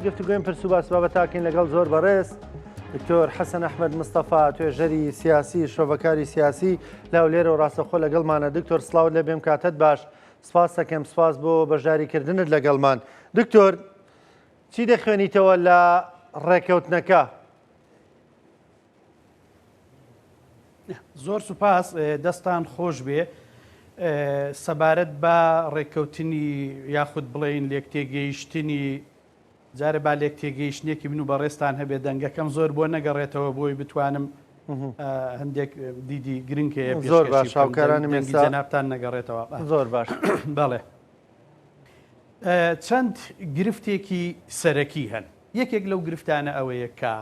گفتوگوین پرسوباس بابەتاکەین لەگەڵ زۆر بەڕێز دکتۆر حەسەن ئەحمەد مستەفا توێژەری سیاسی شۆڤەکاری سیاسی لاو لێرە و ڕاستەخۆ لەگەڵمانە. دکتۆر سڵاوت لێ بێم کاتت باش. سپاس دەکەم، سپاس بۆ بەشداریکردنت لەگەڵمان. دکتۆر چی دەخوێنیتەوە لە ڕێکەوتنەکە؟ زۆر سوپاس، دەستان خۆش بێ. سەبارەت بە ڕێککەوتنی یاخود بڵێین لێک تێگەیشتنی جارە با لێک تێگەیشتنێکی من و بەڕێستان هەبێ دەنگەکەم زۆر بۆ نەگەڕێتەوە بۆی بتوانم هەندێک دیدی گرنگ هەیە زۆر باش هاوکارانم ئێستا جەنابتان نەگەڕێتەوە. زۆر باش. بەڵێ چەند گرفتێکی سەرەکی هەن. یەکێک لەو گرفتانە ئەوەیە کە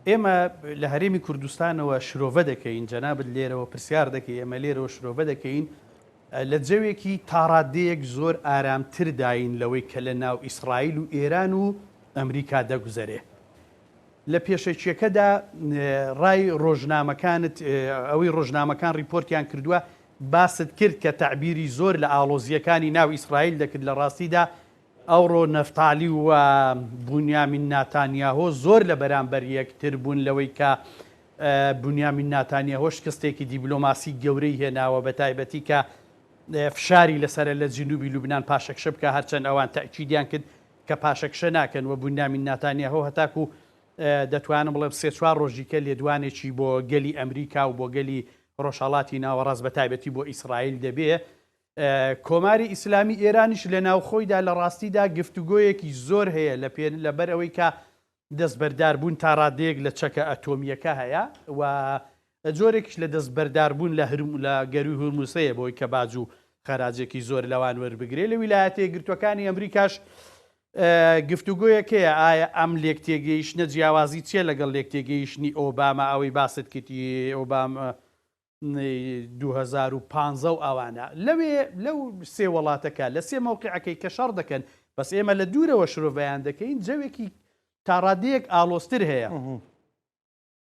ئێمە لە هەرێمی کوردستانەوە شرۆڤە دەکەین، جەنابەت لێرەوە پرسیار دەکەین، ئێمە لێرەوە شرۆڤە دەکەین لە جەوێکی تاڕادەیەک زۆر ئارامتر داین لەوەی کە لە ناو ئیسرائیل و ئێران و ئەمریکا دەگوزەرێ. لە پێشەچیەکەدا ڕای ڕۆژنامەکانت ئەوەی ڕۆژنامەکان ریپۆرتیان کردووە باست کرد کە تعبیری زۆر لە ئاڵۆزیەکانی ناو ئیسرائیل دەکرد لە ڕاستیدا ئەوڕۆ نەفتالی و بونیامین ناتانیاهۆ زۆر لە بەرامبەر یەکتر بوون لەوەی کە بونیامین ناتانیاهۆ شکستێکی دیبلۆماسی گەورەی هێناوە بە تایبەتی کە فشاری لەسەر لە جنوبی لوبنان پاشەکشە بکە، هەرچەند ئەوان تەکیدیان کرد کە پاشەکشە ناکەن و بونیامین ناتانیاهۆ هەتاکو دەتوانم بڵێم سێ چوار ڕۆژیکە لێدوانێکی بۆ گەلی ئەمریکا و بۆ گەلی ڕۆژهەڵاتی ناوەڕاست بە تایبەتی بۆ ئیسرائیل دەبێ. کۆماری ئیسلامی ئێرانیش لە ناوخۆیدا لە ڕاستیدا گفتوگۆیەکی زۆر هەیە لەبەر ئەوەی کە دەستبەرداربوون تا ڕادەیەک لە چەکە ئەتۆمیەکە هەیە و جۆرێکیش لە دەستبەرداربوون لە گەروی هورموسەیە بۆی کە باج و خەراجێکی زۆر لەوان وەربگرێت. لە ویلایەتە یەکگرتووەکانی ئەمریکاش گفتوگۆیەکەیە ئایا ئەم لێک تێگەیشتنە جیاوازی چیە لەگەڵ لێک تێگەیشتنی ئۆباما ئەوەی باست کردی ئۆباما 2015 و ئەوانە لەو سێ وڵاتەکە لە سێ مەوقعەکەی کە شەڕ دەکەن، بەس ئێمە لە دوورەوە شرۆڤەیان دەکەین جەوێکی تاڕادەیەک ئالۆستر هەیە.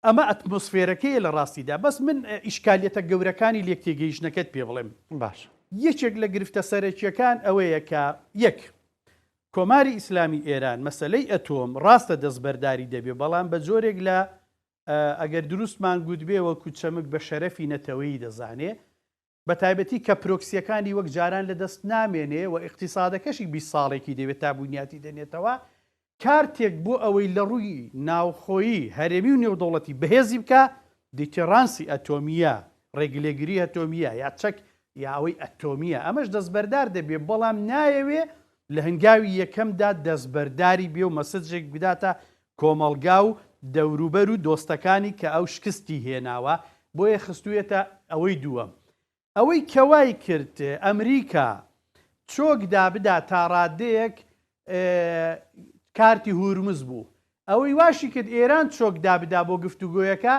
ئەمە ئەتمۆسفێرەکەیە لە ڕاستیدا. بەس من ئیشکالیەتە گەورەکانی لێک تێگەیشتنەکەت پێ بڵێم. باش. یەکێک لە گرفتە سەرەکیەکان ئەوەیە کە یەک کۆماری ئیسلامی ئێران مەسەلەی ئەتۆم ڕاستە دەستبەرداری دەبێ، بەڵام بە جۆرێک لە ئەگەر دروستمان گوت بێ وەکو چەمک بە شەرەفی نەتەوەیی دەزانێ، بە تایبەتی کە پرۆکسیەکانی وەک جاران لە دەست نامێنێ و ئیقتیسادەکەشی 20 ساڵێکی دەوێت تا بنیاتی دێنێتەوە. کارتێک بۆ ئەوەی لە ڕووی ناوخۆیی هەرێمی و نێودەوڵەتی بەهێزی بکە دیتێڕانسی ئەتۆمیە، ڕێگلێگری ئەتۆمیە یا چەک یا ئەوەی ئەتۆمیە، ئەمەش دەستبەردار دەبێ، بەڵام نایەوێ لە هەنگاوی یەکەمدا دەستبەرداری بێ و مەسەجێک بداتە کۆمەڵگا و دەوروبەر و دۆستەکانی کە ئەو شکستی هێناوە بۆیە خستوویەتە ئەوەی دووەم. ئەوەی کەوای کرد ئەمریکا چۆک دابدا تا ڕادەیەک کارتی هورمز بوو، ئەوەی واشی کرد ئێران چۆک دابدا بۆ گفتوگۆیەکە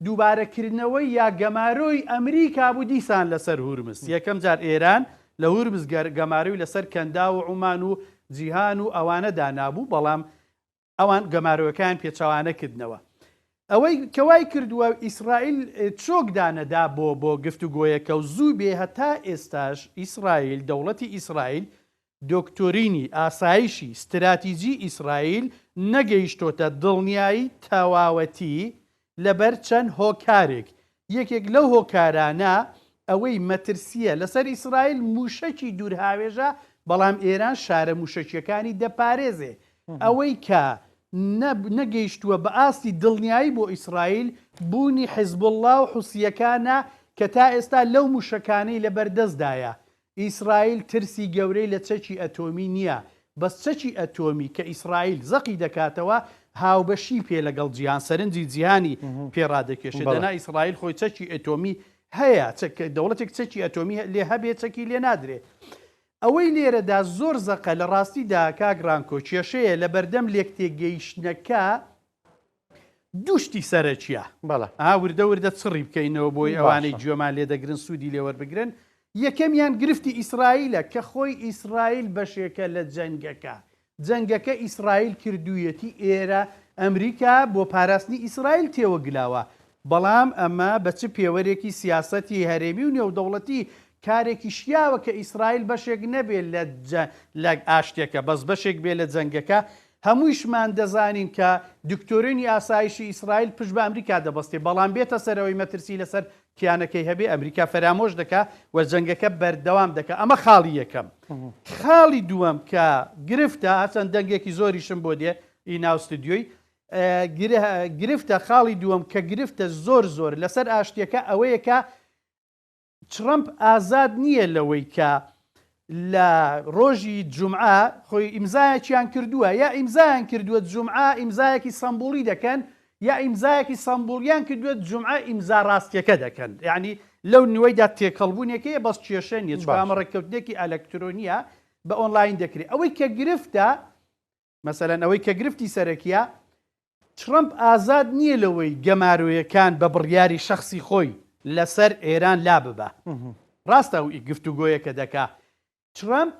دووبارەکردنەوەی یا گەمارۆی ئەمریکا بوو دیسان لەسەر هورمز. یەکەم جار ئێران لە هورمز گەمارۆی لەسەر کەندا و عومان و جیهان و ئەوانەدا نابوو، بەڵام ئەوان گەمارۆیەکان پێچەوانەکردنەوە. ئەوەی کەوای کردووە ئیسرائیل چۆک دانەدا بۆ گفتوگۆیەکە و زوو بێ هەتا ئێستاش ئیسرائیل دەوڵەتی ئیسرائیل دۆکتۆرینی ئاسایشی استراتیجی ئیسرائیل نەگەیشتۆتە دڵنیایی تەواوەتی لەبەر چەند هۆکارێک. یەکێک لەو هۆکارانە ئەوەی مەترسیە لەسەر ئیسرائیل موشەکی دوورهاوێژە، بەڵام ئێران شارە موشەکیەکانی دەپارێزێ. ئەوەی کە نەگەیشتووە بە ئاستی دڵنیایی بۆ ئیسرائیل بوونی حیزبوڵڵا و حوسیەکانە کە تا ئێستا لەو موشەکانەی لەبەردەستدایە. ئیسرائیل ترسی گەورەی لە چەکی ئەتۆمی نییە، بەس چەکی ئەتۆمی کە ئیسرائیل زەقی دەکاتەوە هاوبەشی پێ لەگەڵ جیهان سەرنجی جیهانی پێڕادەکێشێ. دەنا ئیسرائیل خۆی چەکی ئەتۆمی هەیە، دەوڵەتێک چەکی ئەتۆمی لێ هەبێ چەکی لێ نادرێ. ئەوەی لێرەدا زۆر زەقە لە ڕاستیدا کاگرانکۆ کێشەیە لە بەردەم لێک تێگەیشتنەکە دوشتی سەرەکیە. وردە وردە چڕی بکەینەوە بۆی ئەوانەی گوێمان لێ دەگرن سوودی لێوەربگرن. یەکەمیان گرفتی ئیسرائیلە کە خۆی ئیسرائیل بەشێکە لە جەنگەکە ئیسرائیل کردوویەتی ئێرە ئەمریکا بۆ پاراستنی ئیسرائیل تێوەگلاوە، بەڵام ئەمە بە چ پێوەرێکی سیاسەتی هەرێمی و نێودەوڵەتی کارێکی شیاوە کە ئیسرائیل بەشێک نەبێت لە ئاشتێکە بەس بەشێک بێ لە جەنگەکە هەموویشمان دەزانین کە دکتۆرینی ئاسایشی ئیسرائیل پشت بە ئەمریکا دەبەستێ بەڵام بێتە سەرەوەی مەترسی لەسەر کیانەکەی هەبێ ئەمریکا فەرامۆش دەکا و جەنگەکە بەردەوام دەکا. ئەمە خاڵی یەکەم. خاڵی دووەم کە گرفتە هەچەند دەنگێکی زۆریشم بۆ دێ ئی ناو ستودیۆی گرفتە خاڵی دووەم کە گرفتە زۆر لەسەر ئاشتیەکە ئەوەیە کە ترەمپ ئازاد نییە لەوەی کە لە ڕۆژی جومعە خۆی ئیمزایەکیان کردووە یا ئیمزایان کردووە جومعە ئیمزایەکی سەمبوڵی دەکەن یا ئیمزایەکی سەمبوڵیان کردووە جومعە ئیمزا ڕاستیەکە دەکەن. یعنی لەو نوێیدا تێکەڵبوونێکەیە بەس کێشە نیە چکامە ڕێککەوتێکی ئەلەکترۆنیە بە ئۆنلاین دەکرێت. ئەوەی کە گرفتە مەسەلەن ئەوەی کە گرفتی سەرەکیە ترەمپ ئازاد نییە لەوەی گەمارویەکان بە بڕیاری شخصی خۆی لەسەر ئێران لا ببە. ڕاستە و گفتوگۆیەکە دەکا. ترەمپ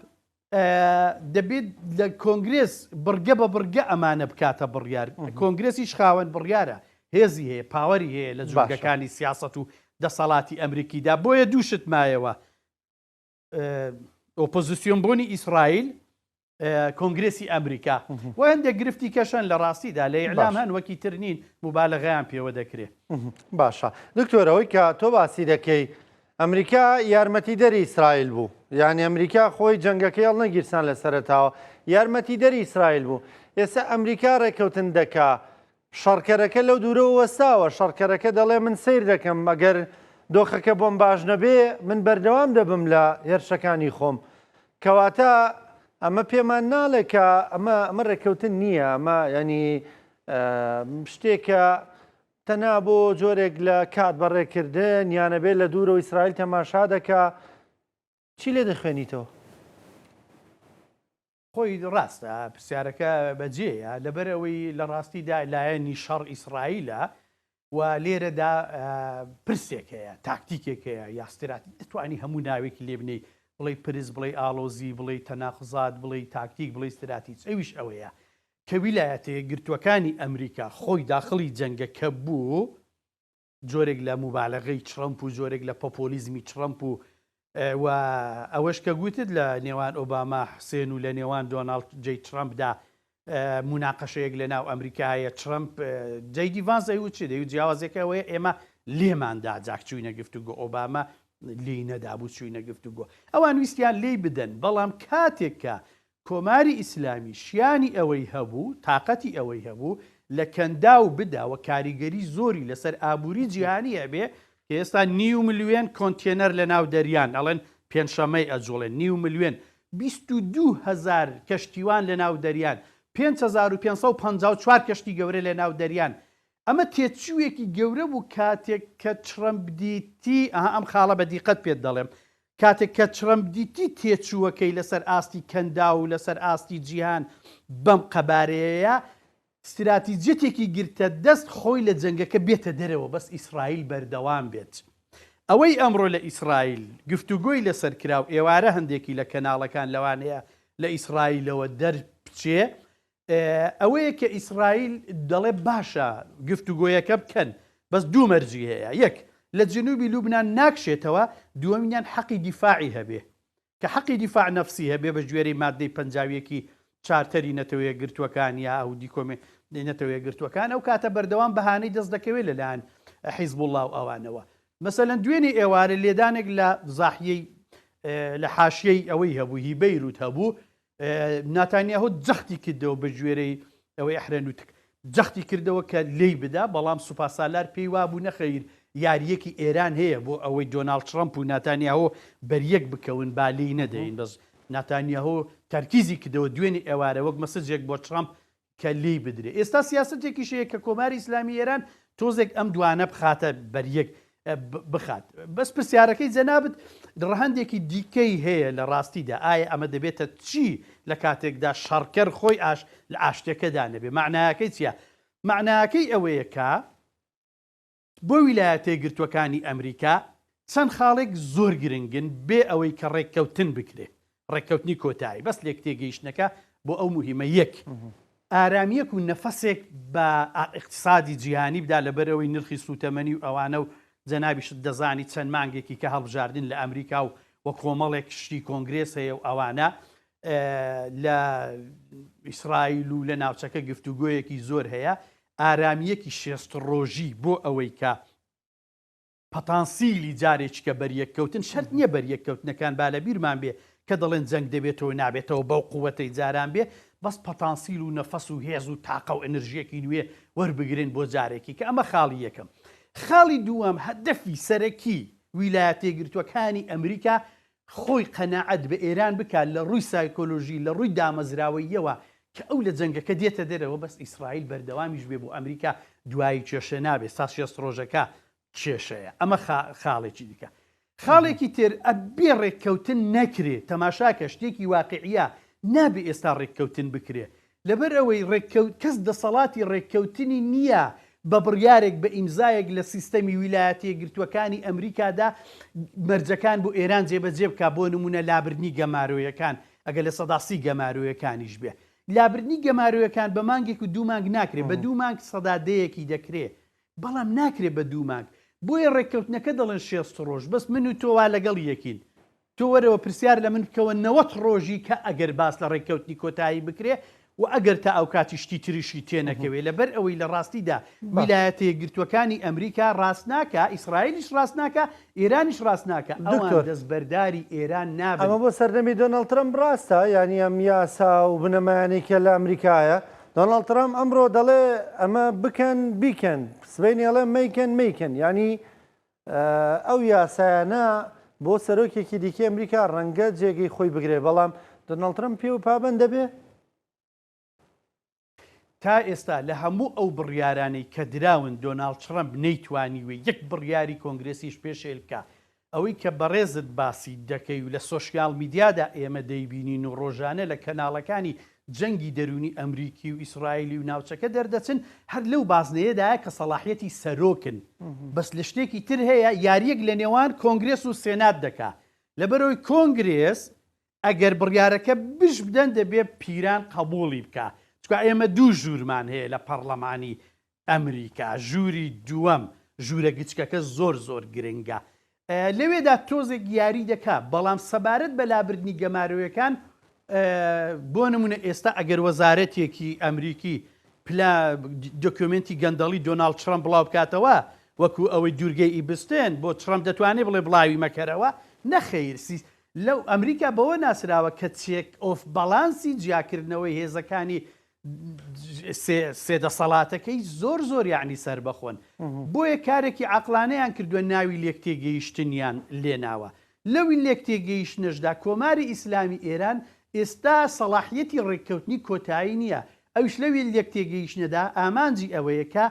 دەبێت لە کۆنگرس بڕگە بە بڕگە ئەمانە بکاتە بڕیار. کۆنگرسیش خاوەن بڕیارە، هێزی هەیە، پاوەری هەیە لە جوگەکانی سیاست و دەسەڵاتی ئەمریکیدا. بۆیە دووشت مایەوە ئۆپۆزیسیۆن بوونی ئیسرائیل کۆنگرسی ئەمریکا و هەندێک گرفتی کەشن لە ڕاستیدا لە ئیعلام هەن وەکی تر نین مبالغەیان پێوە دەکرێت. باشە دکتۆرەوەی کە تۆ باسی دەکەی ئەمریکا یارمەتیدەری ئیسرائیل بوو، یعنی ئەمریکا خۆی جەنگەکەی هەڵ نەگیرسان لە سەرەتاوە یارمەتیدەری ئیسرائیل بوو. ئێستا ئەمریکا ڕێکەوتن دەکا شەڕکەرەکە لەو دوورەوە وەستاوە، شەڕکەرەکە دەڵێ من سیر دەکەم ئەگەر دۆخەکە بۆم باش نەبێ من بەردەوام دەبم لە هێرشەکانی خۆم. کەواتە ئەمە پێمان ناڵێ کە ئەمە ڕێکەوتن نییە، ئەمە ینی شتێکە تەنا بۆ جۆرێک لە کات بەڕێکردن یانەبێت لە دوورەوە ئیسرائیل تەماشا دەکا. چی لێ دەخوێنیتەوە؟ خۆی ڕاستە پرسیارەکە بەجێیە لەبەرەوەی لە ڕاستیدا لایەنی شەڕ ئیسرائیلە و لێرەدا پرسێک هەیە، تاکتیکێک هەیە یاستراتی دەتوانی هەموو ناوێکی لێ بنەی بڵێ پرس بڵێ ئالۆزی بڵێ تەناقزات بڵێ تاکتیک بڵێ استراتیج. ئەویش ئەوەیە کە ویلایەتەیە گرتوەکانی ئەمریکا خۆی داخڵی جەنگەکە بوو جۆرێک لە مبالغەی ترەمپ و جۆرێک لە پۆپۆلیزمی ترەمپ و ئەوەش کە گوتت لە نێوان ئۆباما حسێن و لە نێوان دۆناڵد جەی ترەمپدا مناقەشەیەک لە ناو ئەمریکایە ترەمپ جەی دیڤانس دەیوت چی دەیوت جیاوازەکەوەیە ئێمە لێماندا جاک چووینە گفتوگۆ ئۆباما لی نەدابوو چووینە گفتوگۆ. ئەوان ویستیان لێی بدەن بەڵام کاتێککە کۆماری ئیسلامی شیانی ئەوەی هەبوو تااقەتی ئەوەی هەبوو لە کەندا و بداوە کاریگەری زۆری لەسەر ئابووری جیهانی هەبێ کە ئێستا 9 ملیۆن کۆنتێنەر لە ناو دەریان ئەڵێن پێنجشەمەی ئەجوڵێن 9 ملیۆن 22,000 کەشتیوان لە ناو دەریان 5,554 کەشتی گەورە لە ناو دەریان. ئەمە تێچوویەکی گەورە بوو کاتێک کە ترەمپ دیتی ئەم خاڵە بە دیقەت پێت دەڵێم کاتێک کە ترەمپ دیتی تێچووەکەی لەسەر ئاستی کەندا و لەسەر ئاستی جیهان بەم قەبارەیە استراتیجەتێکی گرتە دەست خۆی لە جەنگەکە بێتە دەرەوە بەس ئیسرائیل بەردەوام بێت. ئەوەی ئەمڕۆ لە ئیسرائیل گفتوگۆی لەسەر کراو ئێوارە هەندێکی لە کەناڵەکان لەوانەیە لە ئیسرائیلەوە دەربچێ ئەوەیە کە ئیسرائیل دەڵێ باشە گفتوگۆیەکە بکەن بەس دوو مەرجی هەیە. یەک لە جنوبی لوبنان ناکشێتەوە، دووەمیان حەقی دیفاعی هەبێ کە حەقی دیفاع نەفسی هەبێ بە ژێرەی مادەی پەنجاویەکی چارتەری نەتەوەیە گرتوەکان یا ئەودی کۆمێ نەتەوەیە گرتوەکان ئەو کاتە بەردەوام بەهانەی دەست دەکەوێت لەلایەن حیزب الله و ئەوانەوە. مەسەلەن دوێنێ ئێوارە لێدانێک لە زاحیەی لە حاشیەی ئەوەی هەبوو هی بەیروت هەبوو ناتانیاهۆ جەختی کردەوە بە ژێرەی ئەوەی ئەحرەنوتک جەختی کردەوە کە لی بدا بەڵام سوپاسالار پێی وابوو نەخەیر یاریەکی ئێران هەیە بۆ ئەوەی دۆناڵد ترەمپ و ناتانیاهۆ بەریەک بکەون با لی نەدەین بەس ناتانیاهۆ تەرکیزی کردەوە دوێنێ ئێوارە وەک مەسەجێک بۆ ترەمپ کە لی بدرێ. ئێستا سیاسەتێکی شەیە کە کۆماری ئیسلامی ئێران تۆزێک ئەم دوانە بخاتە بەریەک بخات. بەس پرسیارەکەی جەنابەت ڕەهەندێکی دیکەی هەیە لە ڕاستیدا ئایا ئەمە دەبێتە چی لە کاتێکدا شەڕکەر خۆی لە ئاشتەکەدا نەبێ. معنایەکەی چیە؟ معنایەکەی ئەوەیە کە بۆ ویلایەتە گرتوەکانی ئەمریکا چەند خاڵێک زۆر گرنگن بێ ئەوەی کە ڕێککەوتن بکرێ ڕێککەوتنی کۆتایی بەس لێک تێگەیشتنەکە بۆ ئەو مهمە. یەک ئارامیەک و نەفەسێک بە اقتصادی جیهانی بدا لەبەرەوەی نرخی سوتەمەنی و ئەوانە و جەنابیشت دەزانی چەند مانگێکی کە هەڵبژاردن لە ئەمریکا و وە کۆمەڵێک شتی کۆنگرێس هەیە و ئەوانە لە ئیسرائیل و لە ناوچەکە گفتوگۆیەکی زۆر هەیە ئارامیەکی شێست ڕۆژی بۆ ئەوەی کە پەتانسیلی جارێکیکە بەریەککەوتن شەرت نییە بەریەککەوتنەکان با لە بیرمان بێ کە دەڵێن جەنگ دەبێتەوە نابێتەوە بەو قووەتەی جاران بێ بەس پەتانسیل و نەفەس و هێز و تاقە و ئەنرژیەکی نوێ وەربگرن بۆ جارێکی کە ئەمە خاڵی یەکەم. خاڵی دووەم هەدەفی سەرەکی ویلایەتە یەکگرتووەکانی ئەمریکا خۆی قەناعەت بە ئێران بکات لە ڕووی سایکۆلۆژی لە ڕووی دامەزراوەیەوە کە ئەو لە جەنگەکە دێتە دەرەوە بەس ئیسرائیل بەردەوامیش بێ بۆ ئەمریکا دوایی کێشە نابێت 160 ڕۆژەکە کێشەیە. ئەمە خاڵێکی دیکە. خاڵێکی تر ئەبێ ڕێککەوتن نەکرێت تەماشاکە شتێکی واقعیە نابێ ئێستا ڕێککەوتن بکرێ لەبەر ئەوەی کەس دەسەڵاتی ڕێککەوتنی نییە بە بڕیارێک بە ئیمزایەک لە سیستەمی ویلایەتە یەکگرتووەکانی ئەمریکادا مەرجەکان بۆ ئێران جێبەجێ بکە بۆ نمونە لابردنی گەمارویەکان ئەگە لە سەداسی گەمارویەکانیش بێ لابردنی گەمارویەکان بە مانگێک و 2 مانگ ناکرێت بە 2 مانگ سەدادەیەکی دەکرێت بەڵام ناکرێت بە 2 مانگ بۆیە ڕێککەوتنەکە دەڵێن 6 ڕۆژ بەس من و تۆوا لەگەڵ یەکین تۆ وەرەوە پرسیار لە من بکەوە 90 ڕۆژی کە ئەگەر باس لە ڕێککەوتنی کۆتایی بکرێ و ئەگەر تا ئەو کاتی شتی تریشی تێنەکەوێت لەبەر ئەوەی لە ڕاستیدا ویلایەتە یەکگرتووەکانی ئەمریکا ڕاست ناکە ئیسرائیلیش ڕاست ناکە ئێرانیش ڕاست ناکە ئەوان دەستبەرداری ئێران نابن. ئەمە بۆ سەردەمی دۆناڵد ترەمپ ڕاستە یعنی ئەم یاسا و بنەمایانێکە لە ئەمریکایە دۆناڵد ترەمپ ئەمڕۆ دەڵێ ئەمە بکەن بیکەن سبەینی ئەڵێ میکەن ینی ئەو یاسایانە بۆ سەرۆکێکی دیکە ئەمریکا ڕەنگە جێگەی خۆی بگرێ بەڵام دۆناڵد ترەمپ پێ و پابەند دەبێ تا ئێستا لە هەموو ئەو بڕیارانەی کە دراون دۆناڵد ترەمپ نەیتوانی وێ یەک بڕیاری کۆنگرێسیش پێشێل بکە ئەوەی کە بەڕێزت باسی دەکەی و لە سۆشیال میدیادا ئێمە دەیبینین و ڕۆژانە لە کەناڵەکانی جەنگی دەرونی ئەمریکی و ئیسرائیلی و ناوچەکە دەردەچن هەر لەو بازنەیەدایە کە سەلاحیەتی سەرۆکن بەس لە شتێکی تر هەیە یاریەک لە نێوان کۆنگرێس و سێنات دەکا لەبەرەوەی کۆنگرێس ئەگەر بڕیارەکە بش بدەن دەبێ پیران قبوڵی بکە چکە ئێمە 2 ژوورمان هەیە لە پەرلەمانی ئەمریکا ژووری دووەم ژوورە گچکەکە زۆر گرنگە لەوێدا تۆزێک یاری دەکا بەڵام سەبارەت بە لابردنی گەمارویەکان بۆ نمونە ئێستا ئەگەر وەزارەتێکی ئەمریکی پلا دۆکیومنتی گەندەڵی دۆناڵد ترەمپ بڵاو بکاتەوە وەکو ئەوەی دوورگەی ئیبستێن بۆ ترەمپ دەتوانێت بڵێ بڵاوی مەکەرەوە نەخەیر لەو ئەمریکا بەوە ناسراوە کە چێک ئۆف بەڵانسی جیاکردنەوەی هێزەکانی سێدەسەڵاتەکەی زۆر یعنی سەر بەخۆن بۆیە کارێکی عەقلانەیان کردووە ناوی لێک تێگەیشتنیان لێناوە لەوی لێک تێگەیشتنەشدا کۆماری ئیسلامی ئێران ئێستا سەلاحیەتی ڕێککەوتنی کۆتایی نییە ئەوش لەوی لێک تێگەیشتنەدا ئامانجی ئەوەیە کە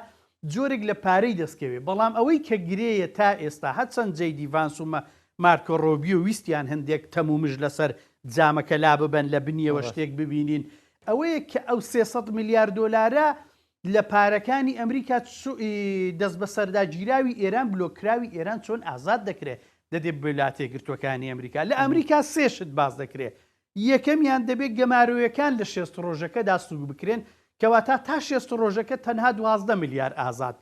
جۆرێک لە پارەی دەستکەوێت بەڵام ئەوەی کە گرەیە تا ئێستا هەچەند جەیدی ڤانس و مارکۆ ڕۆبیۆ ویستیان هەندێک تەمومش لەسەر جامەکە لا ببەن لە بنیەوە شتێک ببینین ئەوەیە کە ئەو 300 میلیارد دۆلارە لە پارەکانی ئەمریکا دەست بە سەرداگیراوی ئێران بلۆکراوی ئێران چۆن ئازاد دەکرێت دەدێت ویلایەتە یەکگرتووەکانی ئەمریکا لە ئەمریکا 3 شت باز دەکرێت یەکەمیان دەبێت گەمارویەکان لە 6 ڕۆژەکەدا سوگ بکرێن کەواتە تا 6 ڕۆژەکە تەنها 12 میلیارد ئازاد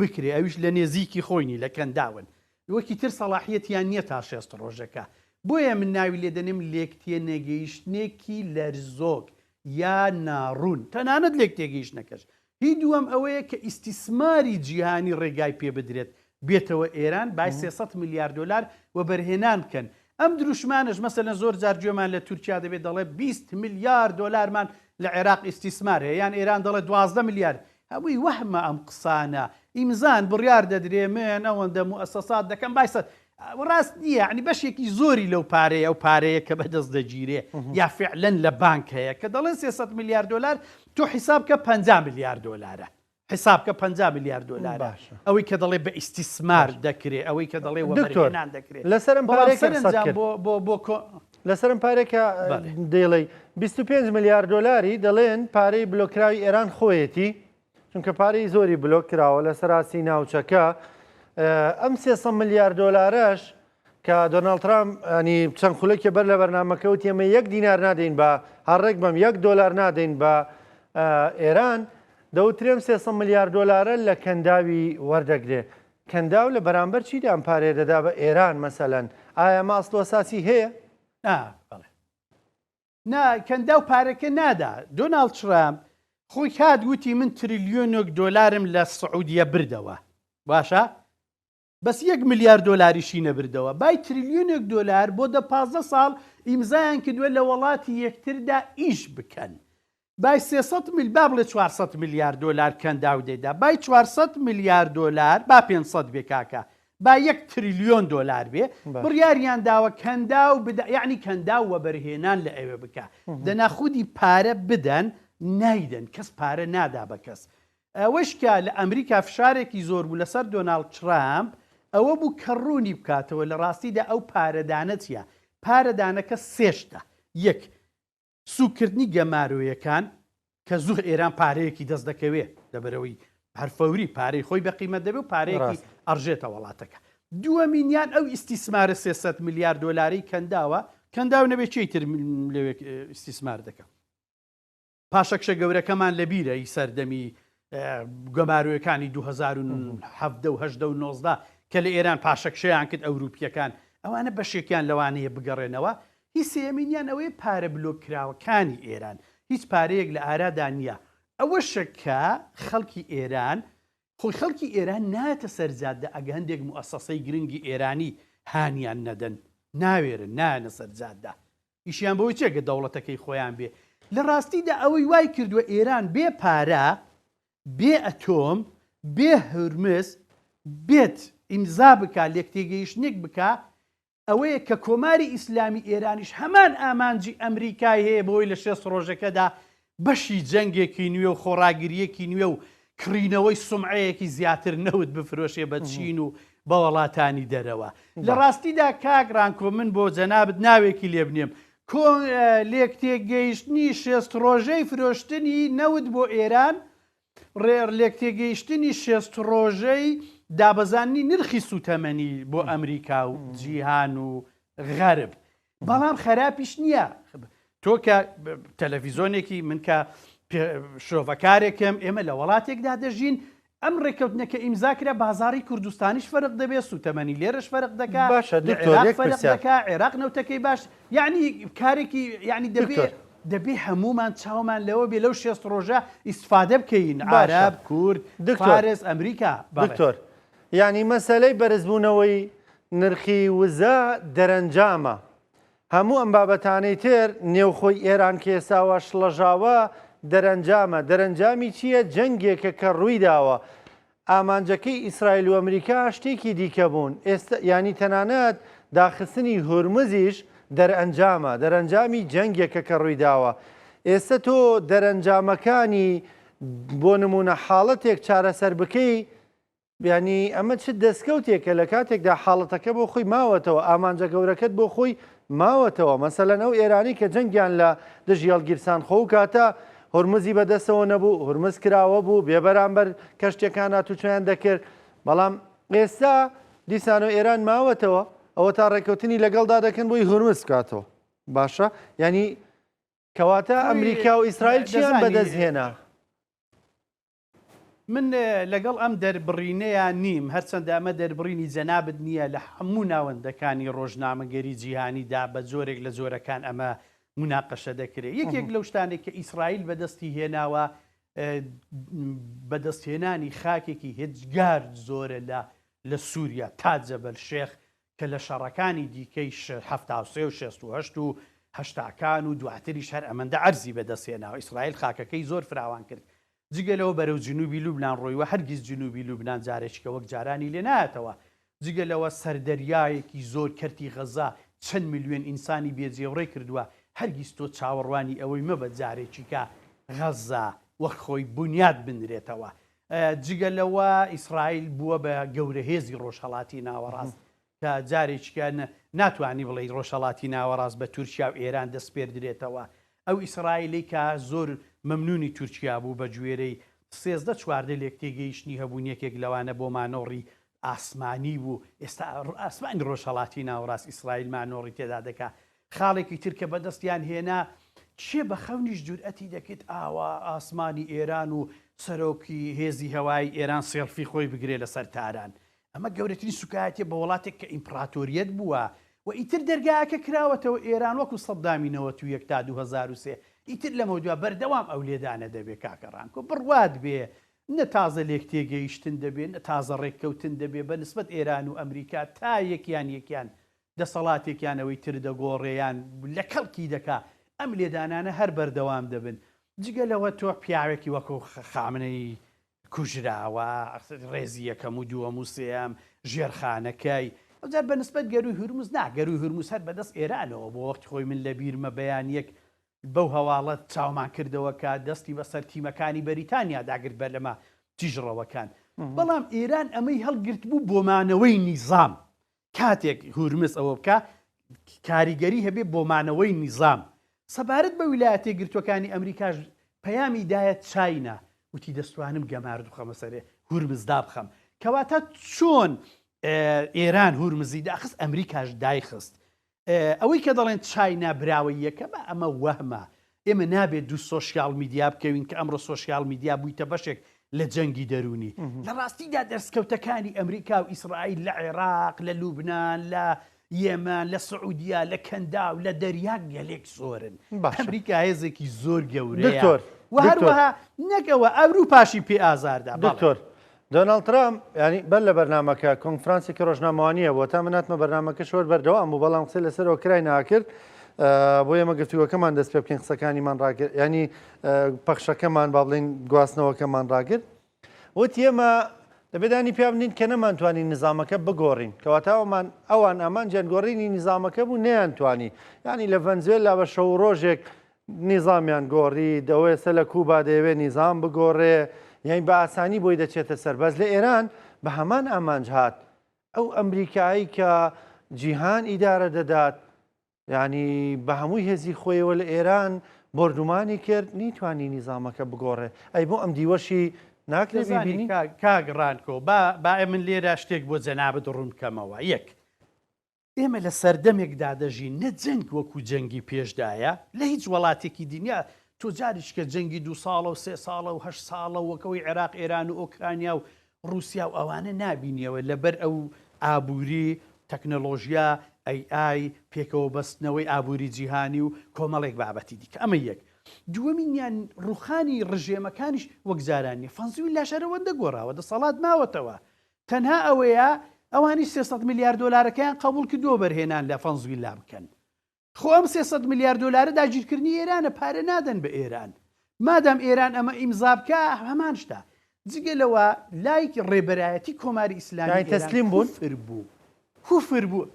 بکرێ ئەویش لە نێزیکی خۆینی لە کەنداون وەکی تر سەلاحیەتیان نییە تا 6 ڕۆژەکە بۆیە من ناوی لێ دەنێم لێکتێ نەگەیشتنێکی لەرزۆک یا ناڕوون تەنانەت لێک تێگەیشتنەکەش هی دووەم ئەوەیە کە ئیسیسماری جیهانی ڕێگای پێ بدرێت بێتەوە ئێران بای 300 میلیارد دلار و بەرهێنان بکەن ئەم دروشمانش مەسەلەن زۆر جار گوێمان لە تورکیا دەبێت دەڵێ 20 میلیارد دلارمان لە عێراق ئیسیسمار هەیە یان ئێران دەڵێ 12 میلیارد هەمووی وەهمە ئەم قسانە ئیمزان بڕیار دەدرێ من ئەوەندە موسەسات دەکەم بایسە ڕاست نییە عنی بەشێکی زۆری لەو پارەیە ئەو پارەیە کە بەدەست دەگیرێ یا فعلەن لە بانک هەیە کە دەڵێن 300 میلیارد دلار تۆ حیسابکە 50 میلیارد دلارە حسابکە 50 میلیارد دلار ئەوەی کە دەڵێ بە ئیسیسمار دەکرێت ئەوەی کە دەڵێ وەبەرهێنان دەکرێت لەسەرم پارێکە دەڵێ 25 میلیارد دلاری دەڵێن پارەی بلۆکراوی ئێران خۆیەتی چونکە پارەی زۆری بلۆک کراوە لە سەراسی ناوچەکە ئەم 300 میلیارد دلارش کە دۆناڵد ترامپ ینی چەند خولێکی بەر لە بەرنامەکەوت ئێمە 1 دینار نادەین بە هەڕێک بەم 1 دلار نادەین بە ئێران دەوترێم 300 میلیارد دلارە لە کەنداوی وەردەگرێ کەنداو لە بەرامبەر چیدا ئەم پارێ دەدا بە ئێران مەسەلەن ئایا ماستۆ ئەساسی هەیە؟ کەندا و پارەکە نادا. دۆناڵد ترامپ خۆی کات گوتی من تریلیۆنێک دۆلارم لە سعودیە بردەوە باشە بەس 1 میلیارد دۆلاریشی نەبردەوە بای تریلیۆنێک دۆلار بۆ 15 ساڵ ئیمزایان کردووە لە وڵاتی یەکتردا ئیش بکەن بای 300 میل با بڵێ 400 میلیارد دۆلار کەندا و دەیدا بای 400 میلیارد دۆلار با 500 بێ کاکە با 1 تریلیۆن دۆلار بێ بڕیاریان داوە کەندا و یعنی کەندا و وەبەرهێنان لە ئێوە بکە دەناخودی پارە بدەن نایدەن کەس پارە نادا بە کەس ئەوەشکە لە ئەمریکا فشارێکی زۆر بوو لەسەر دۆناڵد ترامپ ئەوە بوو کە ڕوونی بکاتەوە لە ڕاستیدا ئەو پارەدانە چیە پارەدانەکە سێشتە یەک سوکردنی گەمارویەکان کە زوو ئێران پارەیەکی دەست دەکەوێت لەبەرەوەی هەرفەوری پارەی خۆی بە قیمەت دەبێت و پارەیەکی ئەڕژێتە وڵاتەکە دووەمینیان ئەو ئیسیسمارە 300 میلیارد دۆلاری کەنداوە کەنداو نەبێت چیتر لەوێ ئیسیسمار دەکەم پاشەکشە گەورەکەمان لە بیرە سەردەمی گەمارویەکانی 2017 و 19 کە لە ئێران پاشەکشەیان کرد ئەوروپیەکان ئەوانە بەشێکیان لەوانەیە بگەڕێنەوە هیچ سێمینیان ئەوەی پارە بلۆکراوەکانی ئێران هیچ پارەیەک لە ئارادا نییە ئەوە شەکە خەڵکی ئێران خۆی خەڵکی ئێران ناتە سەرجادە ئەگە هەندێک موەسسەسەی گرنگی ئێرانی هانیان نەدەن ناوێرن نانە سەرجاددا ئیشیان بۆی چێگە دەوڵەتەکەی خۆیان بێ لە ڕاستیدا ئەوەی وای کردووە ئێران بێ پارە بێ ئەتۆم بێ هورمز بێت ئیمزا بکە لێکتێگەیشتێک بکە ئەوەیە کە کۆماری ئیسلامی ئێرانیش هەمان ئامانجی ئەمریکای هەیە بۆی لە 6 ڕۆژەکەدا بەشی جەنگێکی نوێ و خۆڕاگریەکی نوێ و کڕینەوەی سومعەیەکی زیاتر نەوت بفرۆشێ بە چین و بە وڵاتانی دەرەوە لە ڕاستیدا کاگرانکۆ من بۆ جەنابەت ناوێکی لێ بنێم لێکتێگەیشتنی 6 ڕۆژەی فرۆشتنی نەوت بۆ ئێران لێکتێگەیشتنی 6 ڕۆژەی دابەزاننی نرخی سوتەمەنی بۆ ئەمریکا و جیهان و غەرب بەڵام خراپیش نییە تۆ کە تەلەڤیزۆنێکی من کە شۆڤەکارێکم ئێمە لە وڵاتێکدا دەژین ئەم ڕێکەوتنەکە ئیمزاکرا بازاری کوردستانیش فەرق دەبێت سوتەمەنی لێرەش فەرق دەکات عێراق نەوتەکەی باش یعنی کارێکی یعنی دەبێ هەمومان چاومان لەوە بێ لەو 6 ڕۆژە ئیسفادە بکەین عرب کورد فارس ئەمریکا دکتۆر یعنی مەسەلەی بەرزبوونەوەی نرخی وزە دەرەنجامە هەموو ئەم بابەتانەی تر نێوخۆی ئێران کێساوە شڵەژاوە دەرەنجامی چییە جەنگێکە کە ڕووی داوە ئامانجەکەی ئیسرائیل و ئەمریکا شتێکی دیکە بوون ئێستا ینی تەنانەت داخستنی هورمزیش دەرەنجامی جەنگێکە کە ڕووی داوە ئێستا تۆ دەرەنجامەکانی بۆ نمونە حاڵەتێک چارەسەر بکەی ینی ئەمە چ دەستکەوتێکە لە کاتێکدا حاڵەتەکە بۆ خۆی ماوەتەوە ئامانجە گەورەکەت بۆ خۆی ماوەتەوە مەسەلەن ئەو ئێرانی کە جەنگیان لە دژ هەڵگیرسان خۆ و کاتە هورمزی بەدەستەوە نەبوو هورمز کراوە بوو بێبەرامبەر کەشتێکان هاتوچیان دەکرد بەڵام ئێستا دیسانۆ ئێران ماوەتەوە ئەوە تا ڕێکەوتنی لەگەڵدا دەکەن بۆی هورمز بکاتەوە باشە ینی کەواتە ئەمریکا و ئیسرائیل چیان بەدەستهێنا من لەگەڵ ئەم دەربڕینەیە نیم هەرچەندە ئەمە دەربڕینی جەنابەت نییە لە هەموو ناوەندەکانی ڕۆژنامەگەری جیهانیدا بە جۆرێک لە جۆرەکان ئەمە مناقەشە دەکرێت یەکێک لەو شتانێک کە ئیسرائیل بەدەستی هێناوە بەدەستهێنانی خاکێکی هێجگار زۆرە لە سووریا تا جەبەل شێخ کە لە شەڕەکانی دیکەی 1970 و 1960 و هەشتاکان و دواتری شەر ئەمەندە ئەرزی بەدەستهێناوە ئیسرائیل خاکەکەی زۆر فراوان کرد جگەلەوە بەرەو جنوبی لوبنان ڕۆیوە هەرگیز جنوبی لوبنان جارێککە وەک جارانی لێ نایەتەوە جگەلەوە سەردەریایەکی زۆر کەرتی غەزا چەند میلیۆن ئینسانی بێجێوڕێ کردووە هەرگیز تۆ چاوەڕوانی ئەوەی مەبە جارێکی کە غەزا وەک خۆی بنیاد بنرێتەوە جگەلەوە ئیسرائیل بووە بە گەورەهێزی ڕۆژهەڵاتی ناوەڕاست کە جارێکیکە ناتوانانی بڵێ ڕۆژهەڵاتی ناوەڕاست بە تورکیا و ئێران دەست پێدرێتەوە ئەو ئیسرائیلی کە زۆر مەمنونی تورکیا بوو بە گوێرەی 13 لێکتێگەیشتنی هەبوون یەکێک لەوانە بۆ مانۆڕی ئاسمانی بوو ئێستا ئاسمانی ڕۆژهەڵاتی ناوەڕاست ئیسرائیل مانۆڕی تێدا دەکات خاڵێکی ترکە بەدەستیان هێنا چێ بە خەونیش جورئەتی دەکەیت ئاوا ئاسمانی ئێران و سەرۆکی هێزی هەوای ئێران سێڵفی خۆی بگرێ لەسەر تاران ئەمە گەورەترین سوکایەتێ بە وڵاتێک کە ئیمپراتۆریەت بووە و ئیتر دەرگایەکە کراوەتەوە ئێران وەکو سەددامی 91 تا 2003 ئیتر لەمە دووە بەردەوام ئەو لێدانە دەبێت کاکەڕانکۆ بڕوات بێ نە تازە لێک تێگەیشتن دەبێت نە تازە ڕێککەوتن دەبێت بە نسبەت ئێران و ئەمریکا تا یەکیان دەسەڵاتێکیانەوەی تر دەگۆڕێیان لە کەڵکی دەکا ئەم لێدانانە هەر بەردەوام دەبن جگە لەوە تۆ پیاوێکی وەکو خامنەی کوژراوە ڕێزی یەکەم و دووەم و سێەم ژێرخانەکەی ئەوجار بە نسبەت گەروی هورمز ناگەروی هورمز هەر بەدەست ئێرانەوە بۆ وەختی خۆی من لە بیرمە بەیانیەک بەو هەواڵەت چاومان کردەوە کە دەستی بەسەر تیمەکانی بەریتانیا داگرت بە لەمە تیژڕەوەکان بەڵام ئێران ئەمەی هەڵگرت بوو بۆمانەوەی نیزام کاتێک هورمز ئەوە بکە کاریگەری هەبێ بۆمانەوەی نیزام سەبارەت بە ویلایەتە یەکگرتووەکانی ئەمریکاش پەیامی دایەت چاینا وتی دەستوانم گەمارد بخەمە سەرێ هورمزدا بخەم کەواتە چۆن ئێران هورمزی داخست ئەمریکاش دایخست ئەوەی کە دەڵێن چاینا براوەی یەکە بە ئەمە وەهمە ئێمە نابێت دوو سۆشیال میدیا بکەوین کە ئەمڕۆ سۆشیال میدیا بوویتە بەشێک لە جەنگی دەرونی لە ڕاستیدا دەستکەوتەکانی ئەمریکا و ئیسرائیل لە عێراق لە لوبنان لە یێمان لە سعودیا لە کەندا و لە دەریاک گەلێک زۆرن ئەمریکا هێزێکی زۆر گەورەیە و هەروەها نەکەوە ئەوروپاشی پێ ئازاردا دکتۆر دۆناڵد ترامپ ینی بەر لە بەرنمەکە کۆنفرانسێکی ڕۆژنامەوانیە بۆ تا مناتمە بەرنمەکە شۆر بەردەوام و بەڵام قسەی لەسەر ئۆکرای ناکرد بۆ ئێمە گفتوگۆکەمان دەست پێ بکەین قسەکانیمان ڕاگرت ینی پەخشەکەمان با بڵین گواستنەوەکەمان ڕاگرت وتی ئێمە دەبێدانی پیا بنین کە نەمانتوانی نظامەکە بگۆڕین کەواتاوەمان ئەوان ئەمان جێنگۆڕینی نظامەکە بوو نەیانتوانی ینی لە ڤەنزوێلا بە شەو ڕۆژێک نیزامیان گۆڕی دەوێ سە لە کوبا دەیەوێت نیزام بگۆڕێ یعنی بە ئاسانی بۆی دەچێتە سەر بەس لە ئێران بە هەمان ئامانج هات ئەو ئەمریکایی کە جیهان ئیدارە دەدات ینی بە هەمووی هێزی خۆیەوە لە ئێران بردومانی کرد نیتوانی نیزامەکە بگۆڕێ ئەی بۆ ئەم دیوەشی ناکرێبینی کاگڕانکۆ با من لێرە شتێک بۆ جەنابەت ڕوون بکەمەوە یەک ئێمە لە سەردەمێکدا دەژین نە جەنگ وەکو جەنگی پێشدایە لە هیچ وڵاتێکی دنیا تۆ جاریشکە جەنگی 2 ساڵە و 3 ساڵە و 8 ساڵە وەکەوەی عێراق ئێران و ئۆکرانیا و رووسیا و ئەوانە نابینیەوە لەبەر ئەو ئابووری تەکنەلۆژیا AI پێکەوە بەستنەوەی ئابووری جیهانی و کۆمەڵێک بابەتی دیکە ئەمە یەک دووەمینیان ڕوخانی ڕژێمەکانیش وەک جارانی فەنزوی لاشەرەوە دەگۆڕاوە دەسەڵات ماوەتەوە تەنها ئەوەیە ئەوانی 300 میلیارد دلارەکەیان قبول کردووە بەرهێنان لە فەنزوی لا بکەن خۆ ئەم 300 میلیارد دلار داگیرکردنی ئێرانە پارە نادەن بە ئێران مادام ئێران ئەمە ئیمزا بکە هەمان شتا جگەلەوە لایکی ڕێبەرایەتی کۆماری ئیسلامی تەسلیم بوون کوفر بوو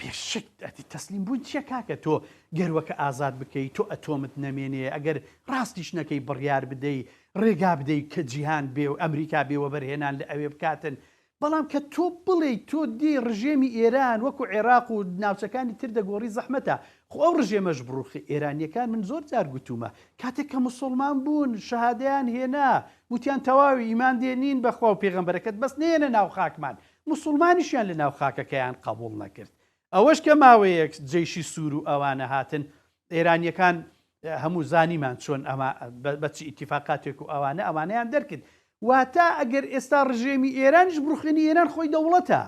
پێشک تەسلیم بوون چیە کاکە تۆ گەروەکە ئازاد بکەیت تۆ ئەتۆمت نەمێنێ ئەگەر ڕاستیش نەکەی بڕیار بدەیت ڕێگا بدەیت کە جیهان بێ و ئەمریکا بێوە بەرهێنان لە ئەوێ بکاتن بەڵام کە تۆ بڵێ تۆ دی ڕژێمی ئێران وەکو عێراق و ناوچەکانی تر دەگۆڕی زەحمەتە خۆ ئەو ڕژێمەش بڕوخی ئێرانیەکان من زۆر جار گوتومە کاتێک کە موسڵمان بوون شەهادەیان هێنا وتیان تەواوی ئیمان دێنین بەخوا و پێغەمبەرەکەت بەس نێنە ناو خاکمان موسڵمانیشیان لە ناو خاکەکەیان قبول نەکرد ئەوەش کە ماوەیەک جێیشی سوور و ئەوانە هاتن ئێرانیەکان هەموو زانیمان چۆن ئەمە بەچی ئیتیفاقاتێک و ئەوانەیان دەرکرد واتە ئەگەر ئێستا ڕژێمی ئێرانیش بڕوخێنی ئێران خۆی دەوڵەتە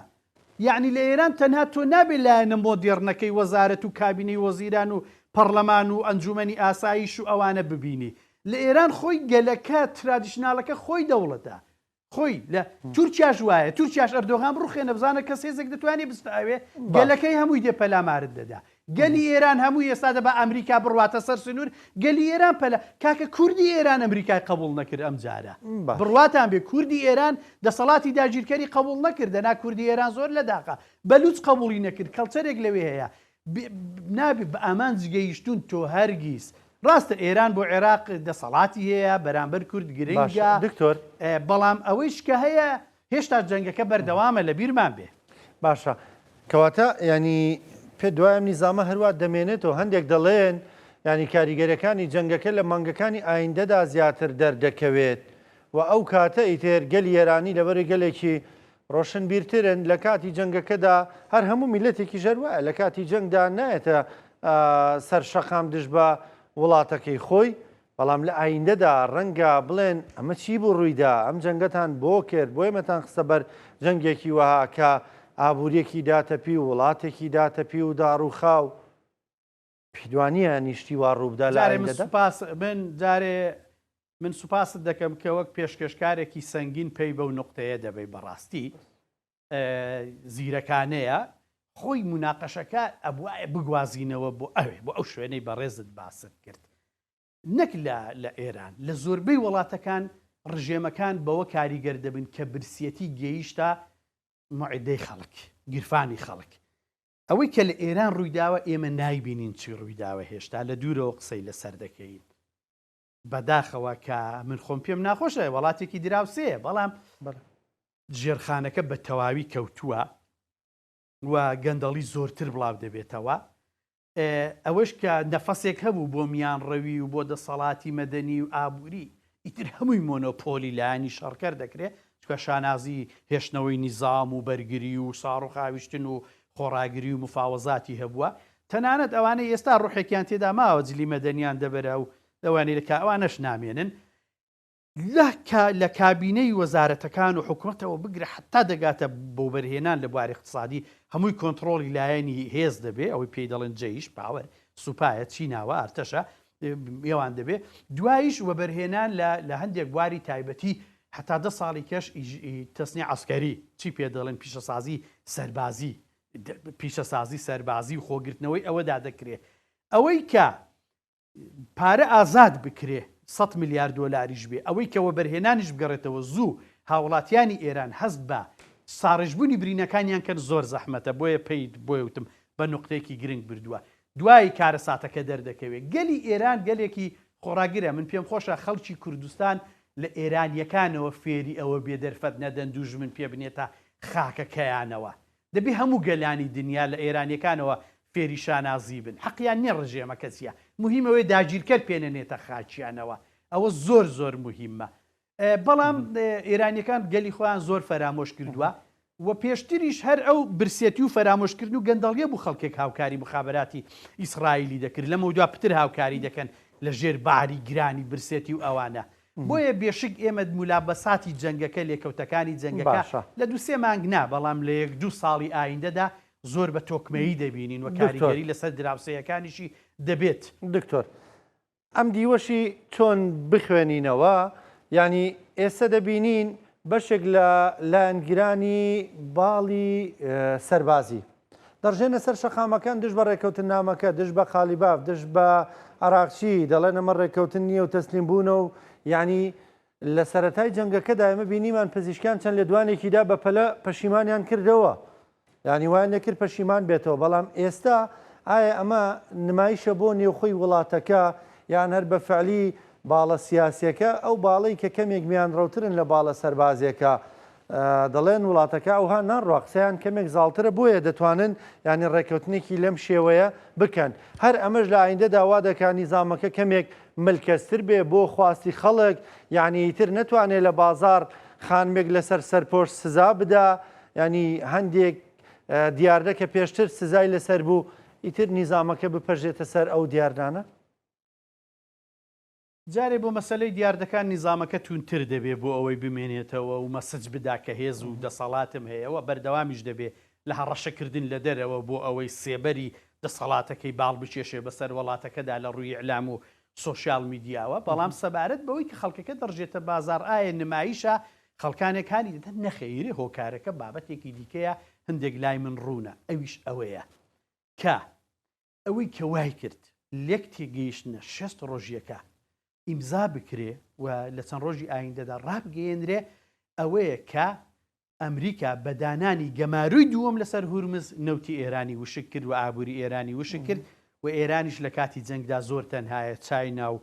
یعنی لە ئێران تەنها تۆ نابێت لایەنە مۆدێڕنەکەی وەزارەت و کابینەی وەزیران و پەرلەمان و ئەنجومەنی ئاسایش و ئەوانە ببینی لە ئێران خۆی گەلەکە ترادیشنالەکە خۆی دەوڵەتە خۆی لە تورکیاش وایە تورکیاش ئەردۆغان بڕوخێنە بزانە کە سێزێک دەتوانێت بستاوێ گەلەکەی هەمووی دێپەلامارت دەدا گەلی ئێران هەمووی ئێستا بە ئەمریکا بڕواتە سەر سنوور گەلی ئێران پەلە کاکە کوردی ئێران ئەمریکای قبول نەکرد ئەم جارە بڕواتان بێ کوردی ئێران دەسەڵاتی داگیرکەری قبول نەکردە نا کوردی ئێران زۆر لەداقە بەلوچ قبولی نەکرد کەڵچەرێک لەوێ هەیە نابێت بە ئامان جگەیشتون تۆ هەرگیز ڕاستە ئێران بۆ عێراق دەسەڵاتی هەیە بەرامبەر کورد گرنگە دکتۆر بەڵام ئەوەیش کە هەیە هێشتا جەنگەکە بەردەوامە لە بیرمان بێ باشە کەواتە ینی پێ دوایم نیزامە هەروە دەمێنێتەوە هەندێک دەڵێن ینی کاریگەرەکانی جەنگەکە لە مانگەکانی ئایندەدا زیاتر دەردەکەوێت و ئەو کاتە ئیتر گەلی ئێرانی لەبەری گەلێکی ڕۆشن بیرترن لە کاتی جەنگەکەدا هەر هەموو میلەتێکی ژەروایە لە کاتی جەنگدا نایەتە سەر شەقام دژ بە وڵاتەکەی خۆی بەڵام لە ئایندەدا ڕەنگە بڵێن ئەمە چی بوو ڕوویدا ئەم جەنگەتان بۆ کرد بۆ ئێمەتان خستە بەر جەنگێکی وەها کە ئابوووریەکی داتەپی و وڵاتێکی داتەپی و داڕووخاو پیدوانیە نیشتی وا ڕووبدا لە جارێ من سوپاست دەکەم کە وەک پێشکەشکارێکی سەنگین پێی بەو نقطەیە دەبێت بەڕاستی زیرەکانەیە خۆی مناقەشەکە ئەبوایە بگوازینەوە بۆ ئەو شوێنەی بەڕێزت باست کرد نەک لە ئێران لە زۆربەی وڵاتەکان ڕژێمەکان بەوە کاریگەر دەبن کە برسیەتی گەیشتە معدەی خەڵک گیرفانی خەڵک ئەوەی کە لە ئێران ڕوویداوە ئێمە نایبینین چی ڕوویداوە هێشتا لە دوورەوە قسەی لەسەر دەکەین بەداخەوە کە من خۆم پێم ناخۆشە وڵاتێکی دراوسەیە بەڵام ژێرخانەکە بە تەواوی کەوتووە و گەندەڵی زۆرتر بڵاو دەبێتەوە ئەوەش کە نەفەسێک هەبوو بۆ میان ڕەوی و بۆ دەسەڵاتی مەدەنی و ئابووری ئیتر هەمووی مۆنۆپۆلی لایانی شەڕکەر دەکرێت چکە شانازی هێشتنەوەی نیزام و بەرگری و ساڕ و خاویشتن و خۆڕاگری و مفاوەزاتی هەبووە تەنانەت ئەوانەی ئێستا ڕوحێکیان تێدا ماوە جلی مەدەنیان دەبەرە و ئەوانەی لە ئەوانەش نامێنن لە کابینەی وەزارەتەکان و حکوومەتەوە بگرە حتا دەگاتە بۆ بەرهێنان لە بواری اقتصادی هەمووی کۆنتترۆلی لایەنی هێز دەبێ ئەوەی پێی دەڵێن جەیش پاوەر سوپایە چی ناوە ئارتەشە ئێوان دەبێ دوایش وە بەرهێنان لە هەندێک بواری تایبەتی حتا 10 ساڵی کەش تەسنی عسکەری چی پێ دەڵێن پیشەسازی سەربازی پیشەسازی سەربازی و خۆگرتنەوەی ئەوەدا دەکرێت ئەوەی کە پارە ئازاد بکرێ 100 میلیارد دۆلاریش بێ ئەوەی کەەوە بەرهێنانیش بگەڕێتەوە زوو هاوڵاتیانی ئێران هەست بە ساڕژبوونی برینەکانیان کە زۆر زەحمەتە بۆیە پێیت بۆی وتم بە نقطەیەکی گرنگ بردووە دوای کارە ساتەکە دەردەکەوێت گەلی ئێران گەلێکی خۆراگرە من پێم خۆشە خەڵکی کوردستان لە ئێرانیەکانەوە فێری ئەوە بێدەرفەت نەدەن دوژمن پێ بنێتە خاکەکەیانەوە دەبێ هەموو گەلانی دنیا لە ئێرانیەکانەوە فێری شانازی بن حەقیان نێ ڕژێمە کەسیە مهمەوەی داگیرکەر پێنێنێتە خاچیانەوە ئەوە زۆر زۆر مهمە بەڵام ئێرانیەکان گەلی خۆیان زۆر فەرامۆش کردووە و پێشتریش هەر ئەو برسێتی و فەرامۆشکردن و گەندەڵیە بوو خەڵکێک هاوکاری مخابراتی ئیسرائیلی دەکرد لەمە دوا پتر هاوکاری دەکەن لە ژێر باری گرانی برسێتی و ئەوانە بۆیە بێشک ئێمە مولابەساتی جەنگەکە لێکەوتەکانی جەنگەکە لە 2-3 مانگ نا بەڵام لە 1-2 ساڵی ئایندەدا زۆر بە تۆکمەیی دەبینین و کاریگەری لەسەر دراوسەیەکانیشی دەبێت دکتۆر ئەم دیوەشی چۆن بخوێنینەوە ینی ئێستا دەبینین بەشێک لە لایەنگرانی باڵی سەربازی دەڕژێنە سەر شەقامەکان دش بە ڕێکەوتن نامەکە دش بە قالیباف دش بە عراقچی دەڵێن ئەمە ڕێکەوتن نییە و تەسلیم بوونە و ینی لە سەرەتای جەنگەکەدا ئێمە بینیمان پزیشکان چەند لە دوانێکیدا بە پەلە پەشیمانیان کردەوە ینی وایان نەکرد پەشیمان بێتەوە بەڵام ئێستا ئایا ئەمە نمایشە بۆ نێوخۆی وڵاتەکە یان هەر بە فعلی باڵە سیاسیەکە ئەو باڵی کە کەمێک میان ڕەوترن لە باڵە سەربازیەکە دەڵێن وڵاتەکە ئەوها نانڕوا قسەیان کەمێک زاڵترە بۆیە دەتوانن ینی ڕێکەوتنێکی لەم شێوەیە بکەن هەر ئەمەش لە ئایندە داوا دەکات نیزامەکە کەمێک ملکەستر بێ بۆ خواستی خەڵک یعنی ئیتر نەتوانێت لە بازار خانمێک لەسەر سەرپۆش سزا بدا ینی هەندێک دیاردە کە پێشتر سزای لەسەر بوو ئیتر نیزامەکە بپەژێتە سەر ئەو دیاردانە جارێ بۆ مەسلەی دیاردەکان نیزامەکە تونتر دەبێ بۆ ئەوەی بمێنێتەوە و مەسج بدا کە هێز و دەسەڵاتم هەیەەوە بەردەوامیش دەبێ لە هەڕەشەکردن لە دەرەوە بۆ ئەوەی سێبەری دەسەڵاتەکەی باڵ بچێشێ بەسەر وڵاتەکەدا لە ڕووی ئەعلام و سۆشیال میدیاوە بەڵام سەبارەت بەوەی کە خەڵکەکە دەڕژێتە بازار ئایا نمایشە خەڵکانێکانی دەدەن نەخەیرێ هۆکارەکە بابەتێکی دیکەیە هەندێک لای من ڕوونە ئەویش ئەوەیە کە ئەوەی کە وای کرد لێک تێگەیشتنە 6 ڕۆژیەکە ئیمزا بکرێ و لە چەند ڕۆژی ئایندەدا ڕابگەیەنرێ ئەوەیە کە ئەمریکا بەدانانی گەماروی دووەم لەسەر هورمز نەوتی ئێرانی وشک کرد و ئابووری ئێرانی وشک کرد و ئێرانیش لە کاتی جەنگدا زۆر تەنهایە چاینا و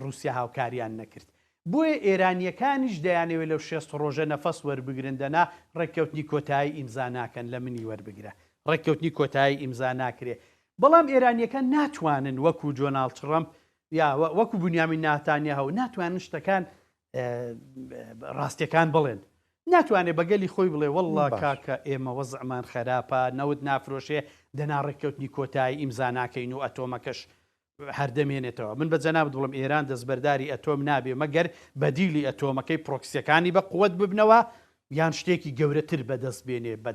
رووسیا هاوکاریان نەکرد بۆیە ئێرانیەکانیش دەیانەوێت لەو 6 ڕۆژە نەفەس وەربگرندەنا ڕێککەوتنی کۆتایی ئیمزا ناکەن لە منی وەربگرە ڕێککەوتنی کۆتایی ئیمزا ناکرێ بەڵام ئێرانیەکان ناتوانن وەکو جۆناڵد ترەمپ یا وەکو بنیامین ناتانیا هەو ناتوانن شتەکان ڕاستیەکان بڵێن ناتوانێت بەگەلی خۆی بڵێ وەڵڵا کاکە ئێمە وەزعمان خراپە نەوت نافرۆشێ دەنا ڕێککەوتنی کۆتایی ئیمزا ناکەین و ئەتۆمەکەش هەردەمێنێتەوە من بە جەناب دڵم ئێران دەستبەرداری ئەتۆم نابێ مەگەر بەدیلی ئەتۆمەکەی پرۆکسیەکانی بە قووەت ببنەوە یان شتێکی گەورەتر بەدەست بێنێ بە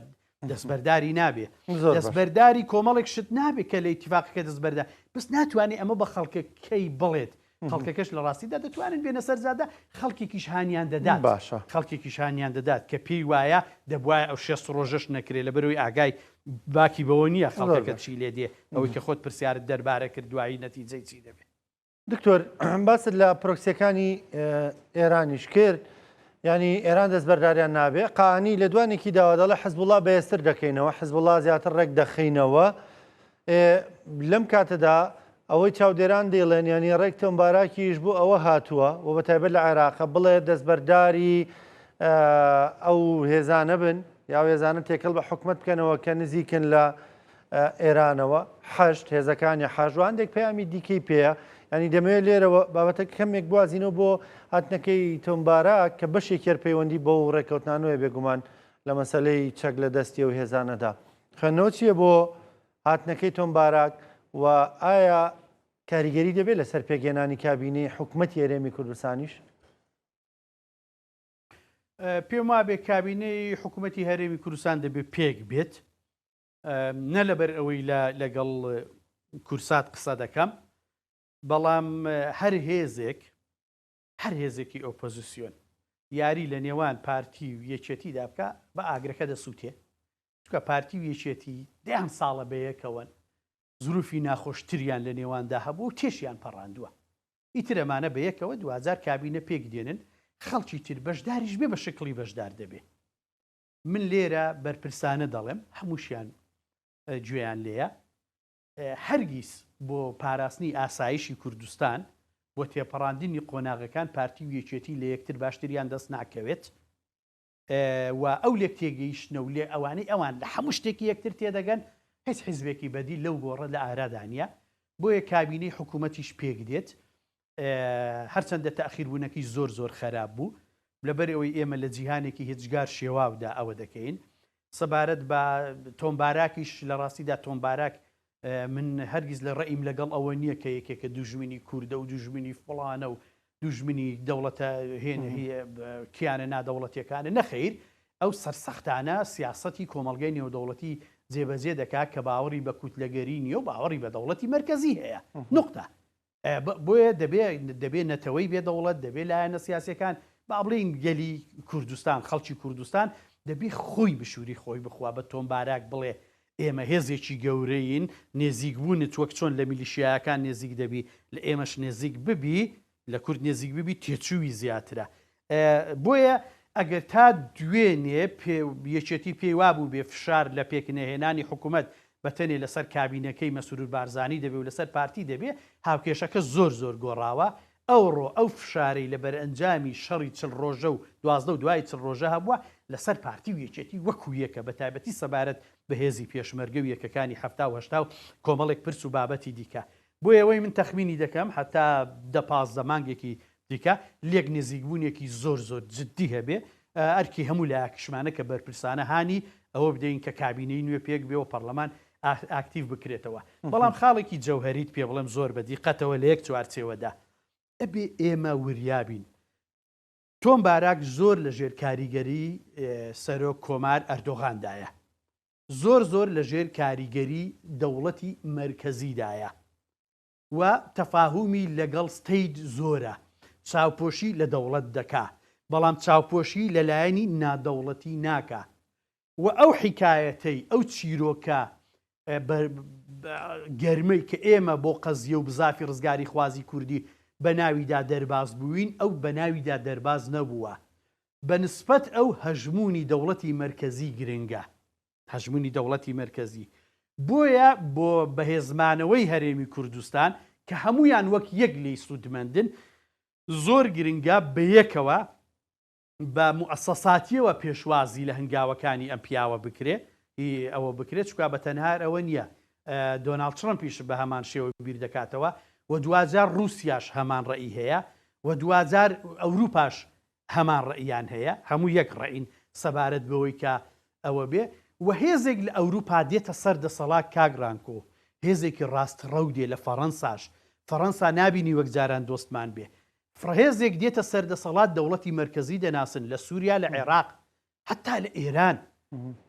دەستبەرداری نابێ زۆر باش. دەستبەرداری کۆمەڵێک شت نابێت کە لە ئیتیفاقەکە دەستبەردا بەس ناتوانێت ئەمە بە خەڵکەکەی بڵێت خەڵکەکەش لە ڕاستیدا دەتوانن بێنە سەرزادا خەڵکێکیش هانیان دەدات باشە. خەڵکێکیش هانیان دەدات کە پێی وایە دەبواە ئەو 6 ڕۆژەش نەکرێت لە بەرەوەی ئاگای باکی بەوە نییە خەڵکەکە چی لێ دێ ئەوەی کە خۆت پرسیارت دەربارە کرد دوایی نەتیجەی چی دەبێت. دکتۆر باست لە پرۆکسیەکانی ئێرانیش کرد ینی ئێران دەستبەرداریان نابێ قانی لە دوانێکی داوا دەڵێ حزبوڵا بەهێزتر دەکەینەوە حزبوڵا زیاتر ڕێک دەخینەوە لەم کاتەدا ئەوەی چاودێران دێڵێن ینی ڕێک تۆمباراکیش بوو ئەوە هاتووە و بە تایبەت لە عێراقە بڵێ دەستبەرداری ئەو هێزانە بن یا هێزانە تێکەڵ بە حکومت بکەنەوە کە نزیکن لە ئێرانەوە حەشت هێزەکانی حاژوان هەندێک پەیامی دیکەی پێەیە ینی دەمەوێت لێرەوە بابەتە کەمێک بوازینەوە بۆ هاتنەکەی تۆمبارە کە بەشێکێر پەیوەندی بۆ ڕێکەوتنانوێ بێگومان لە مەسلەی چەک لە دەستی و هێزانەدا خوێندنەوە چییە بۆ هاتنەکەی تۆمبارک و ئایا کاریگەری دەبێت لەسەر پێگەێنانی کابینەی حکوومەتی هەرێمی کوردستانیش؟ پێم وابێ کابینەی حکوومەتی هەرێمی کوردستان دەبێت پێک بێت نە لەبەر ئەوەی لەگەڵ کورسات قسە دەکەم بەڵام هەر هێزێکی ئۆپۆزیسیۆن یاری لە نێوان پارتی و یەکێتیدا بکە بە ئاگرەکە دەسووتێ چکە پارتی و یەکێتی دەیان ساڵە بەیەکەوەن زروفی ناخۆشتریان لە نێواندا هەبوو تێشیان پەڕاندووە ئیترەمانە بەیەکەوە 2000 کابینە پێک دێنن خەڵکی تر بەشداریش بێ بە شکلی بەشدار دەبێ من لێرە بەرپرسانە دەڵێم هەمووشیان گوێیان لێیە هەرگیز بۆ پاراستنی ئاسایشی کوردستان بۆ تێپەڕاندنی قۆناغەکان پارتی و یەکێتی لە یەکتر باشتریان دەست ناکەوێت و ئەو لێک تێگەیشتنە و لێ ئەوانەی ئەوان لە هەموو شتێکی یەکتر تێدەگەن هیچ حیزبێکی بەدی لەو گۆڕە لە ئارادانە بۆیە کابینەی حکوومەتیش پێک دێت هەرچەندە تەخیربوونەکەی زۆر خراپ بوو لەبەر ئەوەی ئێمە لە جیهانێکی هیچگار شێواودا ئەوە دەکەین سەبارەت بە تۆمباراکیش لە ڕاستیدا تۆمبارک من هەرگیز لە ڕئیم لەگەڵ ئەوە نییە کە یەکێکە دوژمنی کووردە و دوژمنی فڵانە و دوژمنی دەوڵەتە هێنە کیانە نادەوڵەتیەکانە نەخیر ئەو سەرسەختانە سیاسەتی کۆمەڵگەی نێودەوڵەتی جێبەجێ دەکات کە باوەڕی بە کووتلەگەری نیە و باوەڕی بە دەوڵەتی مرکزی هەیە نقطە بۆیە دەبێت نەتەوەی بێدەوڵەت دەبێت لایەنە سیاسەکان با بڵین گەلی کوردستان خەڵکی کوردستان دەبێت خۆی بشووری خۆی بخوا بە تۆمبارک بڵێ ئێمە هێزێکی گەورەین نێزیک بوونت وەک چۆن لە میلیشیاکان نێزیک دەبی لە ئێمەش نێزیک ببی لە کورد نێزیک ببی تێچووی زیاترە بۆیە ئەگەر تا دوێنێ یەکێتی پێی وابوو بێ فشار لە پێکنەهێنانی حکوومەت بەتەنێ لەسەر کابینەکەی مەسرور بارزانی دەبێت و لەسەر پارتی دەبێت هاوکێشەکە زۆر گۆڕاوە ئەو فشاری لە بەرئەنجامی شەڕی 40 ڕۆژە و 12 و دوای 40 ڕۆژە هەبووە لەسەر پارتی و یەکێتی وەکو یەکە بە تایبەتی سەبارەت بە هێزی پێشمەرگە و یەکەکانی هەفتا و هەشتا و کۆمەڵێک پرس و بابەتی دیکە بۆیە ئەوەی من تەخمینی دەکەم هەتا 10-15 مانگێکی دیکە لێک نێزیکبوونێکی زۆر جددی هەبێ ئەرکی هەموو لایەکشمانە کە بەرپرسانە هانی ئەوە بدەین کە کابینەی نوێ پێک بێ و پەرلەمان ئاکتیو بکرێتەوە بەڵام خاڵێکی جەوهەریت پێ بڵێم زۆر بە دیقەتەوە لە یەک چوارچێوەدا ئەبێ ئێمە وریابین تۆمبارک زۆر لە ژێر کاریگەری سەرۆک کۆمار ئەردۆغاندایە زۆر لە ژێر کاریگەری دەوڵەتی مرکزیدایە و تەفاهومی لەگەڵ ستەیت زۆرە چاوپۆشی لە دەوڵەت دەکا بەڵام چاوپۆشی لەلایەنی نادەوڵەتی ناکە و ئەو حیکایەتەی ئەو چیرۆکە گەرمەی کە ئێمە بۆ قەزیە و بزافی ڕزگاری خوازی کوردی بە ناویدا دەرباز بووین ئەو بە ناویدا دەرباز نەبووە بە نسبەت ئەو هەژمونی دەوڵەتی مرکزی گرنگە هەژمونی دەوڵەتی مرکزی بۆیە بۆ بەهێزمانەوەی هەرێمی کوردستان کە هەمویان وەک یەک لی سوودمەندن زۆر گرنگە بە یەکەوە بە موسەساتیەوە پێشوازی لە هەنگاوەکانی ئەم پیاوە بکرێ ئەوە بکرێت چکا بە تەنهار ئەوە نییە دۆناڵد ترەمپیش بە هەمان شێوە بیر دەکاتەوە و 2000 رووسیاش هەمان ڕێی هەیە و 2000 ئەوروپاش هەمان ڕێیان هەیە هەموو یەک ڕێین سەبارەت بەوەی کە ئەوە بێ و هێزێک لە ئەوروپا دێتە سەر دەسەڵات کاگرانکۆ هێزێکی ڕاستڕەودێ لە فەڕەنساش فەڕەنسا نابینی وەک جاران دۆستمان بێ هێزێک دێتە سەر دەسەڵات دەوڵەتی مرکزی دەناسن لە سووریا لە عێراق حتا لە ئێران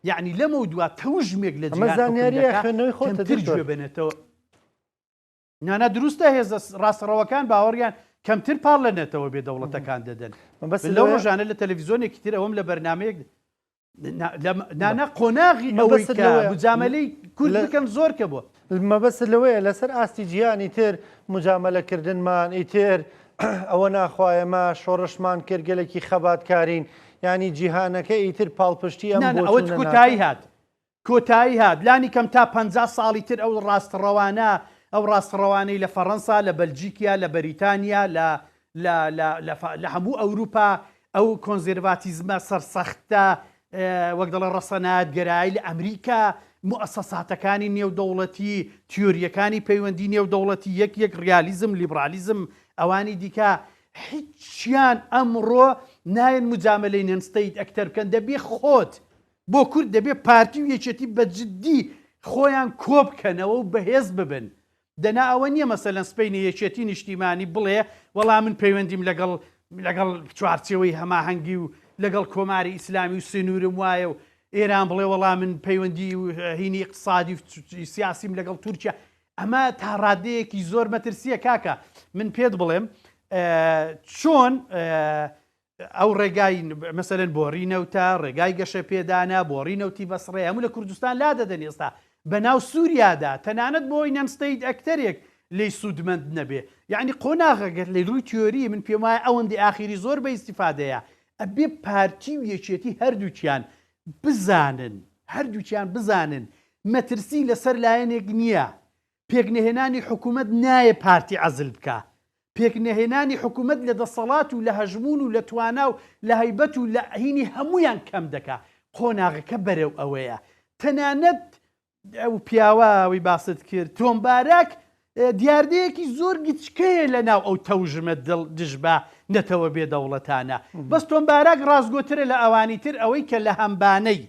یعنی لەمە دووە تەوژمێک لە ئەمە زانیاریە خوێندنەوەی خۆتە جیهان بنێتەوە. نانە دروستە هێزە ڕاستەڕەوەکان باوەڕیان کەمتر پاڵ لە نێتەوە بێ دەوڵەتەکان دەدەن. لەو ڕۆژانە لە تەلەڤیزۆنێکی تر ئەوم لە بەرنمەیەک نانە قۆناغی ئەوەی بجامەلەی کورد بکەن زۆر کە بووە. مەبەست لەوەیە لەسەر ئاستی جیهانی تر مجامەلەکردنمان ئیتر ئەوە ناخوایەمە شۆڕشمان کرد گەلێکی خەباتکارین ینی جیهانەکە ئیتر پاڵپشتی ئەوە کۆتایی هات کۆتایی هات لانی کەم تا 50 ساڵی تر ئەو ڕاستڕەوانە ئەو ڕاستڕەوانەی لە فەڕەنسا لە بەلجیکیا لە بەریتانیا لە هەموو ئەوروپا ئەو کۆنزێرواتیزمە سەرسەختە وەک دەڵە ڕەسەنات گەرایی لە ئەمریکا موسەساتەکانی نێودەوڵەتی تیۆریەکانی پەیوەندی نێودەوڵەتی یەک ڕیالیزم لیبرالیزم ئەوانی دیکە هیچیان ئەمڕۆ نایەن مجاملەی نەنستەیت ئەکتەر بکەن دەبێ خۆت بۆ کورد دەبێ پارتی و یەکێتی بەجددی خۆیان کۆ بکەنەوە و بەهێز ببن. دەنا ئەوە نییە مەسەلەن سپەینی یەکێتی نیشتیمانی بڵێ وەڵام من پەیوەندیم لەگەڵ چوارچێوەی هەماهەنگی و لەگەڵ کۆماری ئیسلامی و سنوورم وایە و ئێران بڵێ وەڵام من پەیوەندی و هینی اقتصادی و سیاسیم لەگەڵ تورکیا. ئەمە تا ڕادەیەکی زۆر مەترسیە کاکە من پێت بڵێم چۆن ئەو ڕێگای مەسەلەن بۆ ڕینەوتە ڕێگای گەشە پێدانە بۆ ڕینەوتی بەسڕێ هەموو لە کوردستان لا دەدەن ئێستا بەناو سووریادا تەنانەت بۆی نەنستەیت ئەکتەرێک لی سوودمەند نەبێ یعنی قۆناغەگەر لە ڕووی تیۆری من پێم وایە ئەوەندی ئاخیری زۆر بە ئیستیفادەیە ئەبێ پارتی و یەکێتی هەردووچیان بزانن مەترسی لەسەر لایەنێک نییە. پێکنەهێنانی حکوومەت نایە پارتی عەزل بکە. پێکنەهێنانی حکوومەت لە دەسەڵات و لە هەژمون و لە توانا و لە هەیبەت و لە هینی هەمویان کەم دەکا. قۆناغەکە بەرەو ئەوەیە. تەنانەت ئەو پیاوەوی باست کرد تۆمبارەک دیاردەیەکی زۆر گچکەیە لە ناو ئەو تەوژمە دژبە نەتەوە بێدەوڵەتانە. بەس تۆمبارەک ڕازگۆترە لە ئەوانی تر ئەوەی کە لە هەمبانەی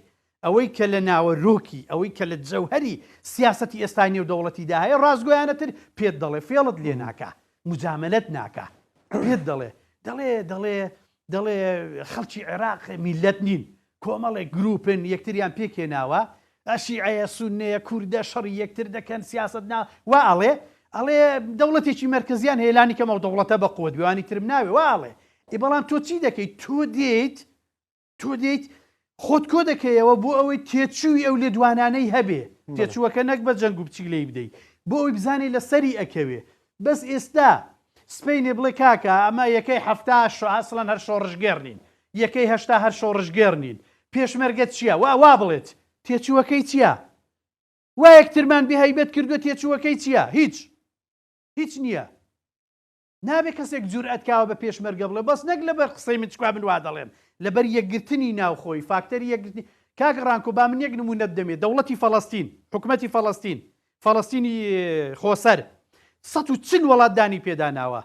ئەوەی کە لە ناوەڕۆکی ئەوەی کە لە جەوهەری سیاسەتی ئێستانی و دەوڵەتیدا هەیە ڕازگۆیانەتر پێت دەڵێ فێڵت لێ ناکە مجاملەت ناکە پێت دەڵێ خەڵکی عێراق میلەت نین کۆمەڵێک گروپن یەکتریان پێکێناوە شیعەیە سوننەیە کوردە شەڕی یەکتر دەکەن سیاست وا ئەڵێ دەوڵەتێکی مەرکزیان هێلانی کەمە دەوڵەتە بە قوت دوانی ترم ناوێ واڵێ بەڵام تۆ چی دەکەیت تۆ دێیت خۆت کۆ دەکەیەوە بۆ ئەوەی تێچووی ئەو لێدوانانەی هەبێ تێچووەکە نەک بە جەنگ و بچی لێی بدەیت بۆ ئەوی بزانێ لە سەری ئەکەوێ. بەس ئێستا سپینێ بڵێ کاکە ئەمە یەکەی هەفتا ئەسڵەن هەر شۆڕژگێڕ نین یەکەی هەشتا هەر شۆڕژگێڕ نین پێشمەرگەت چییە وا بڵێت تێچووەکەی چییە؟ وا یەکترمان بێهەیبەت کردووە تێچووەکەی چییە؟ هیچ نییە. نابێت کەسێک جورئەتکاوە بە پێشمەرگە بڵێ بەس نەک لەبەر قسەی من چکوا من وا دەڵێم لەبەر یەکگرتنی ناوخۆی فاکتەری یەکگرتنی. کاکە ڕانکۆ با من یەک نمونە بدەمێت دەوڵەتی فەڵەستین حکوومەتی فەڵەستینی خۆسەر 140 وڵات دانی پێداناوە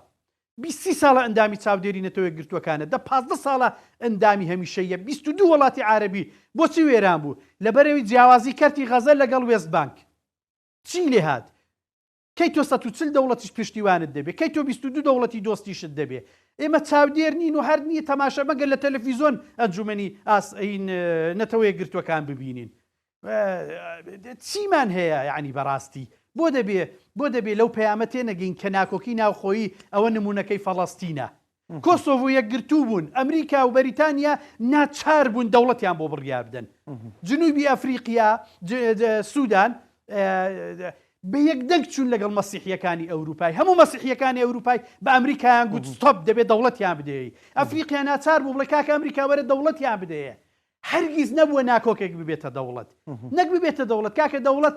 20 ساڵە ئەندامی چاودێری نەتەوە یەکگرتووەکانە 15 ساڵە ئەندامی هەمیشەیە 22 وڵاتی عارەبی بۆچی وێران بوو لەبەرەوەی جیاوازی کەرتی غەزە لەگەڵ وێست بانک چی لێ هات کەی تۆ 140 دەوڵەتیش پشتیوانت دەبێ کەی تۆ 22 دەوڵەتی دۆستیشت دەبێ. ئێمە چاودێر نین و هەر نییە تەماشا مەگەر لە تەلەڤیزۆن ئەنجومەنی نەتەوە یەکگرتووەکان ببینین چیمان هەیە یعنی بەڕاستی بۆ دەبێ لەو پەیامە تێنەگەین کە ناکۆکی ناوخۆیی ئەوە نمونونەکەی فەڵەستینە. کۆسۆڤ یەکگرتوو بوون ئەمریکا و بەریتانیا ناچار بوون دەوڵەتیان بۆ بڕیار بدەن. جنوبی ئەفریقیا سوودان بە یەکدەنگ چوون لەگەڵ مەسیحیەکانی ئەوروپای هەموو مەسیحیەکانی ئەوروپای بە ئەمریکایان گوت ستۆپ دەبێت دەوڵەتیان بدەیە. ئەفریقیا ناچار بوو بڵێ کاکە ئەمریکا وەرە دەوڵەتیان بدەیە. هەرگیز نەبووە ناکۆکێک ببێتە دەوڵەت نەک ببێتە دەوڵەت کاکە دەوڵەت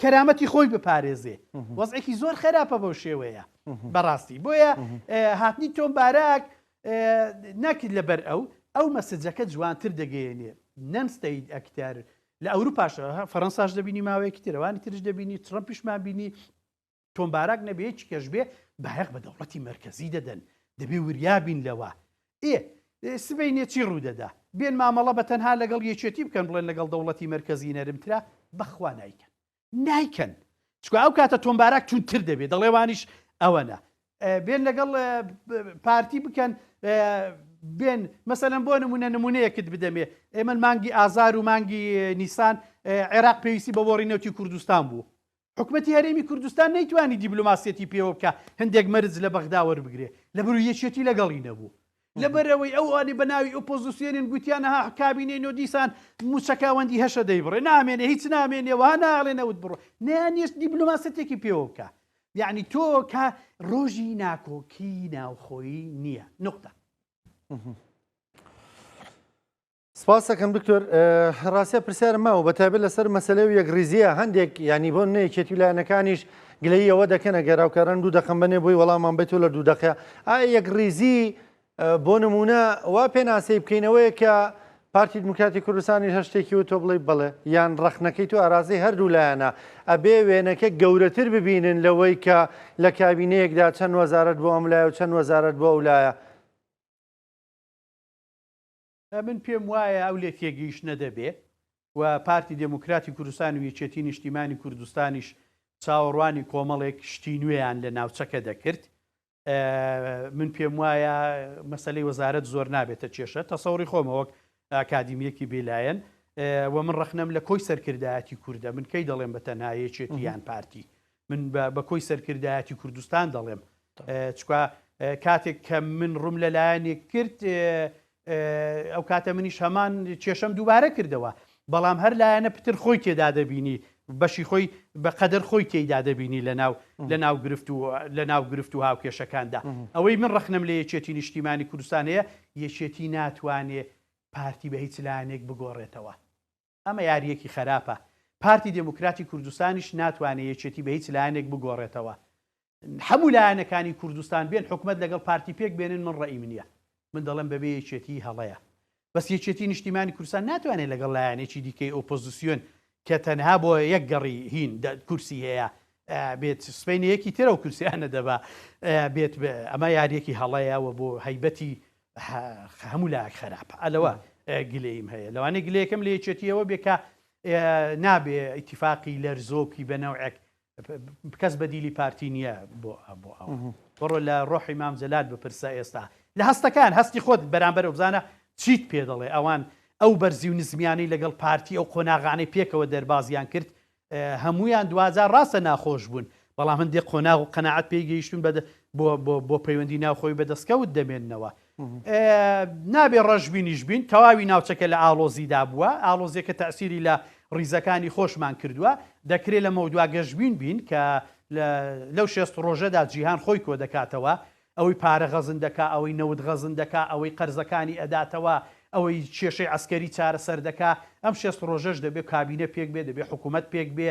کەرامەتی خۆی بپارێزێ وەزعێکی زۆر خراپە بەو شێوەیە بەڕاستی. بۆیە هاتنی تۆمبارەک ناکرد لەبەر ئەو مەسەجەکە جوانتر دەگەیەنێ نەنستەید ئەکتەر لە ئەوروپاش فەڕەنساش دەبینی ماوەیەکی ترەوانی ترش دەبینی ترەمپیشمان بینی تۆمبارەک نەبێت کەش بێ بەهەق بە دەوڵەتی مەرکەزی دەدەن دەبێ وریابین لەوە سبەینێ چی ڕوودەدا بێن مامەڵە بە تەنها لەگەڵ یەکێتی بکەن بڵێن لەگەڵ دەوڵەتی مەرکەزی نەرمترا بەخوا نایکەن چکە ئەو کاتە تۆمبارەک چونتر دەبێت دەڵێوانیش ئەوەنە بێن لەگەڵ پارتی بکەن بێن مەسەلەن بۆ نمونەیەکت بدەمێ ئێمە مانگی ئازار و مانگی نیسان عێراق پێویستی بە وەڕینەوتی کوردستان بوو حکومەتی هەرێمی کوردستان نەیتوانی دیبلۆماسیەتی پێوە بکە هەندێک مەرج لە بەغدا وەربگرێ لەبەر یەکێتی لەگەڵی نەبوو لەبەرەوەی ئەوانی بەناوی ئۆپۆزیسیۆنین گوتیانەها کابینەی دیسان موچەکاوەندی هەشە دەیبڕێ نامێنێ هیچ نامێنێەوە ناڵێنەوت بڕۆ نیست دیبلۆماسیەتێکی پێوە بکە یعنی تۆ کە ڕۆژی ناکۆکی ناوخۆیی نییە نقطە. سپاس دەکەم دکتۆر ڕاستە پرسیارم ماوە بەتابێت لەسەر مەسەلەی و یەکریزیە هەندێک ینی بۆ نەیەکێتی لایەنەکانیش گلەی ئەوە دەکەنە گەراوکاران 2 دقەم بنێ بۆی وەڵامان بێتەوە لە 2 دقەیە ئایا یەکریزی بۆ نمونە وا پێناسەی بکەینەوەیە کە پارتی دموکراتی کوردستانی هەشتێکی و تۆ بڵێ بڵێ یان ڕەخنەکەی تو ئارازەی هەردوو لایەنە ئەبێ وێنەکە گەورەتر ببینن لەوەی کە لە کابینەیەکدا چەند وەزارەت بۆ ئەم لایە و چەند وەزارەت بۆ ئەو لایە. من پێم وایە ئەو لێ تێگەیشت نەدەبێ و پارتی دموکراتی کوردستان و یەکێتی نیشتیمانی کوردستانیش چاوەڕوانی کۆمەڵێک شتی نوێیان لە ناوچەکە دەکرد من پێم وایە مەسلەی وەزارەت زۆر نابێتە کێشە تەسەوری خۆمەوەک ئاکادیمیەکی بێلایەن و من ڕەخنەم لە کۆی سەرکردایەتی کووردە من کەی دەڵێم بە تەنایەکێتی یان پارتی من بە کۆی سەرکردایەتی کوردستان دەڵێم چکە کاتێک کە من ڕوم لەلایەنێک کرد ئەو کاتە منیش هەمان کێشەم دووبارە کردەوە بەڵام هەر لایەنە پتر خۆی تێدا دەبینی بەشی خۆی بەقەدر خۆی تێیدا دەبینی لە ناو گرفت و هاوکێشەکاندا ئەوەی من ڕەخنەم لە یەکێتی نیشتیمانی کوردستان هەیە یەکێتی ناتوانێ پارتی بە هیچ لایەنێک بگۆڕێتەوە ئەمە یاریەکی خراپە پارتی دموکراتی کوردستانیش ناتوانێت یەکێتی بە هیچ لایەنێک بگۆڕێتەوە هەموو لایەنەکانی کوردستان بێن حکومت لەگەڵ پارتی پێک بێنن من ڕێی منە من دەڵێم بەبێ یەکێتی هەڵەیە بەس یەکێتی نیشتیمانی کوردستان ناتوانێت لەگەڵ لایەنێکی دیکەی ئۆپۆزیسیۆن کە تەنها بۆ یەک گەڕی هین کورسی هەیە بێت سپینەیەکی ترە و کورسیانە دەبا بێت ئەمە یاریەکی هەڵەیەوە بۆ هەیبەتی هەموو لایەک خراپە ئەلەوە گلەیم هەیە لەوانەیە گلەیەکەم لە یەکێتیەوە بێکە نابێ ئیتیفاقی لەرزۆکی بەنەوعێک کەس بەدیلی پارتی نییە بۆ ئەوە بڕۆ لە ڕۆحی مام جەلال بپرسە ئێستا لە هەستەکان هەستی خۆت بەرامبەر ئەو بزانە چیت پێ دەڵێ ئەوان ئەو بەرزی و نزمیانی لەگەڵ پارتی ئەو قۆناغانەی پێکەوە دەربازیان کرد هەمویان دوازار ڕاستە ناخۆش بوون بەڵام هەندێک قۆناغ و قەناعەت پێیگەیشتون بۆ پەیوەندی ناوخۆی بەدەستکەوت دەمێننەوە نابێ ڕەشببینیش بین تەواوی ناوچەکە لە ئاڵۆزیدا بووە ئاڵۆزیەکە تەسیری لە ڕیزەکانی خۆشمان کردووە دەکرێت لە مەودوا گەشتبین بین کە لەو 6 ڕۆژەدا جیهان خۆی کۆ دەکاتەوە ئەوەی پارە غەزن دەکا ئەوەی نەوت غەزن دەکا ئەوەی قەرزەکانی ئەداتەوە ئەوەی کێشەی عسکەری چارەسەر دەکا ئەم 6 ڕۆژەش دەبێت کابینە پێک بێ دەبێت حکوومەت پێک بێ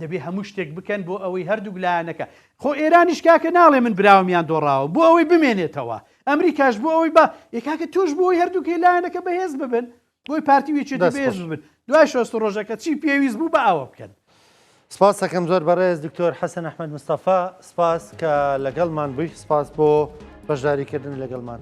دەبێت هەموو شتێک بکەن بۆ ئەوەی هەردوو لایەنەکە خۆ ئێرانیش کاکە ناڵێ من براومیان دۆڕاوە بۆ ئەوەی بمێنێتەوە ئەمریکاش بۆ ئەوەی بە یکاکە توش بۆی هەردووکە لایەنەکە بەهێز ببن بۆی پارتی وێکێتی بەهێز ببن دوای 6 ڕۆژەکە چی پێویست بوو بە ئەوە بکەن. سپاس دەکەم زۆر بەڕێز دکتۆر حەسەن ئەحمەد مستەفا سپاس کە لەگەڵمان بووی سپاس بۆ بەشداریکردن لەگەڵمان.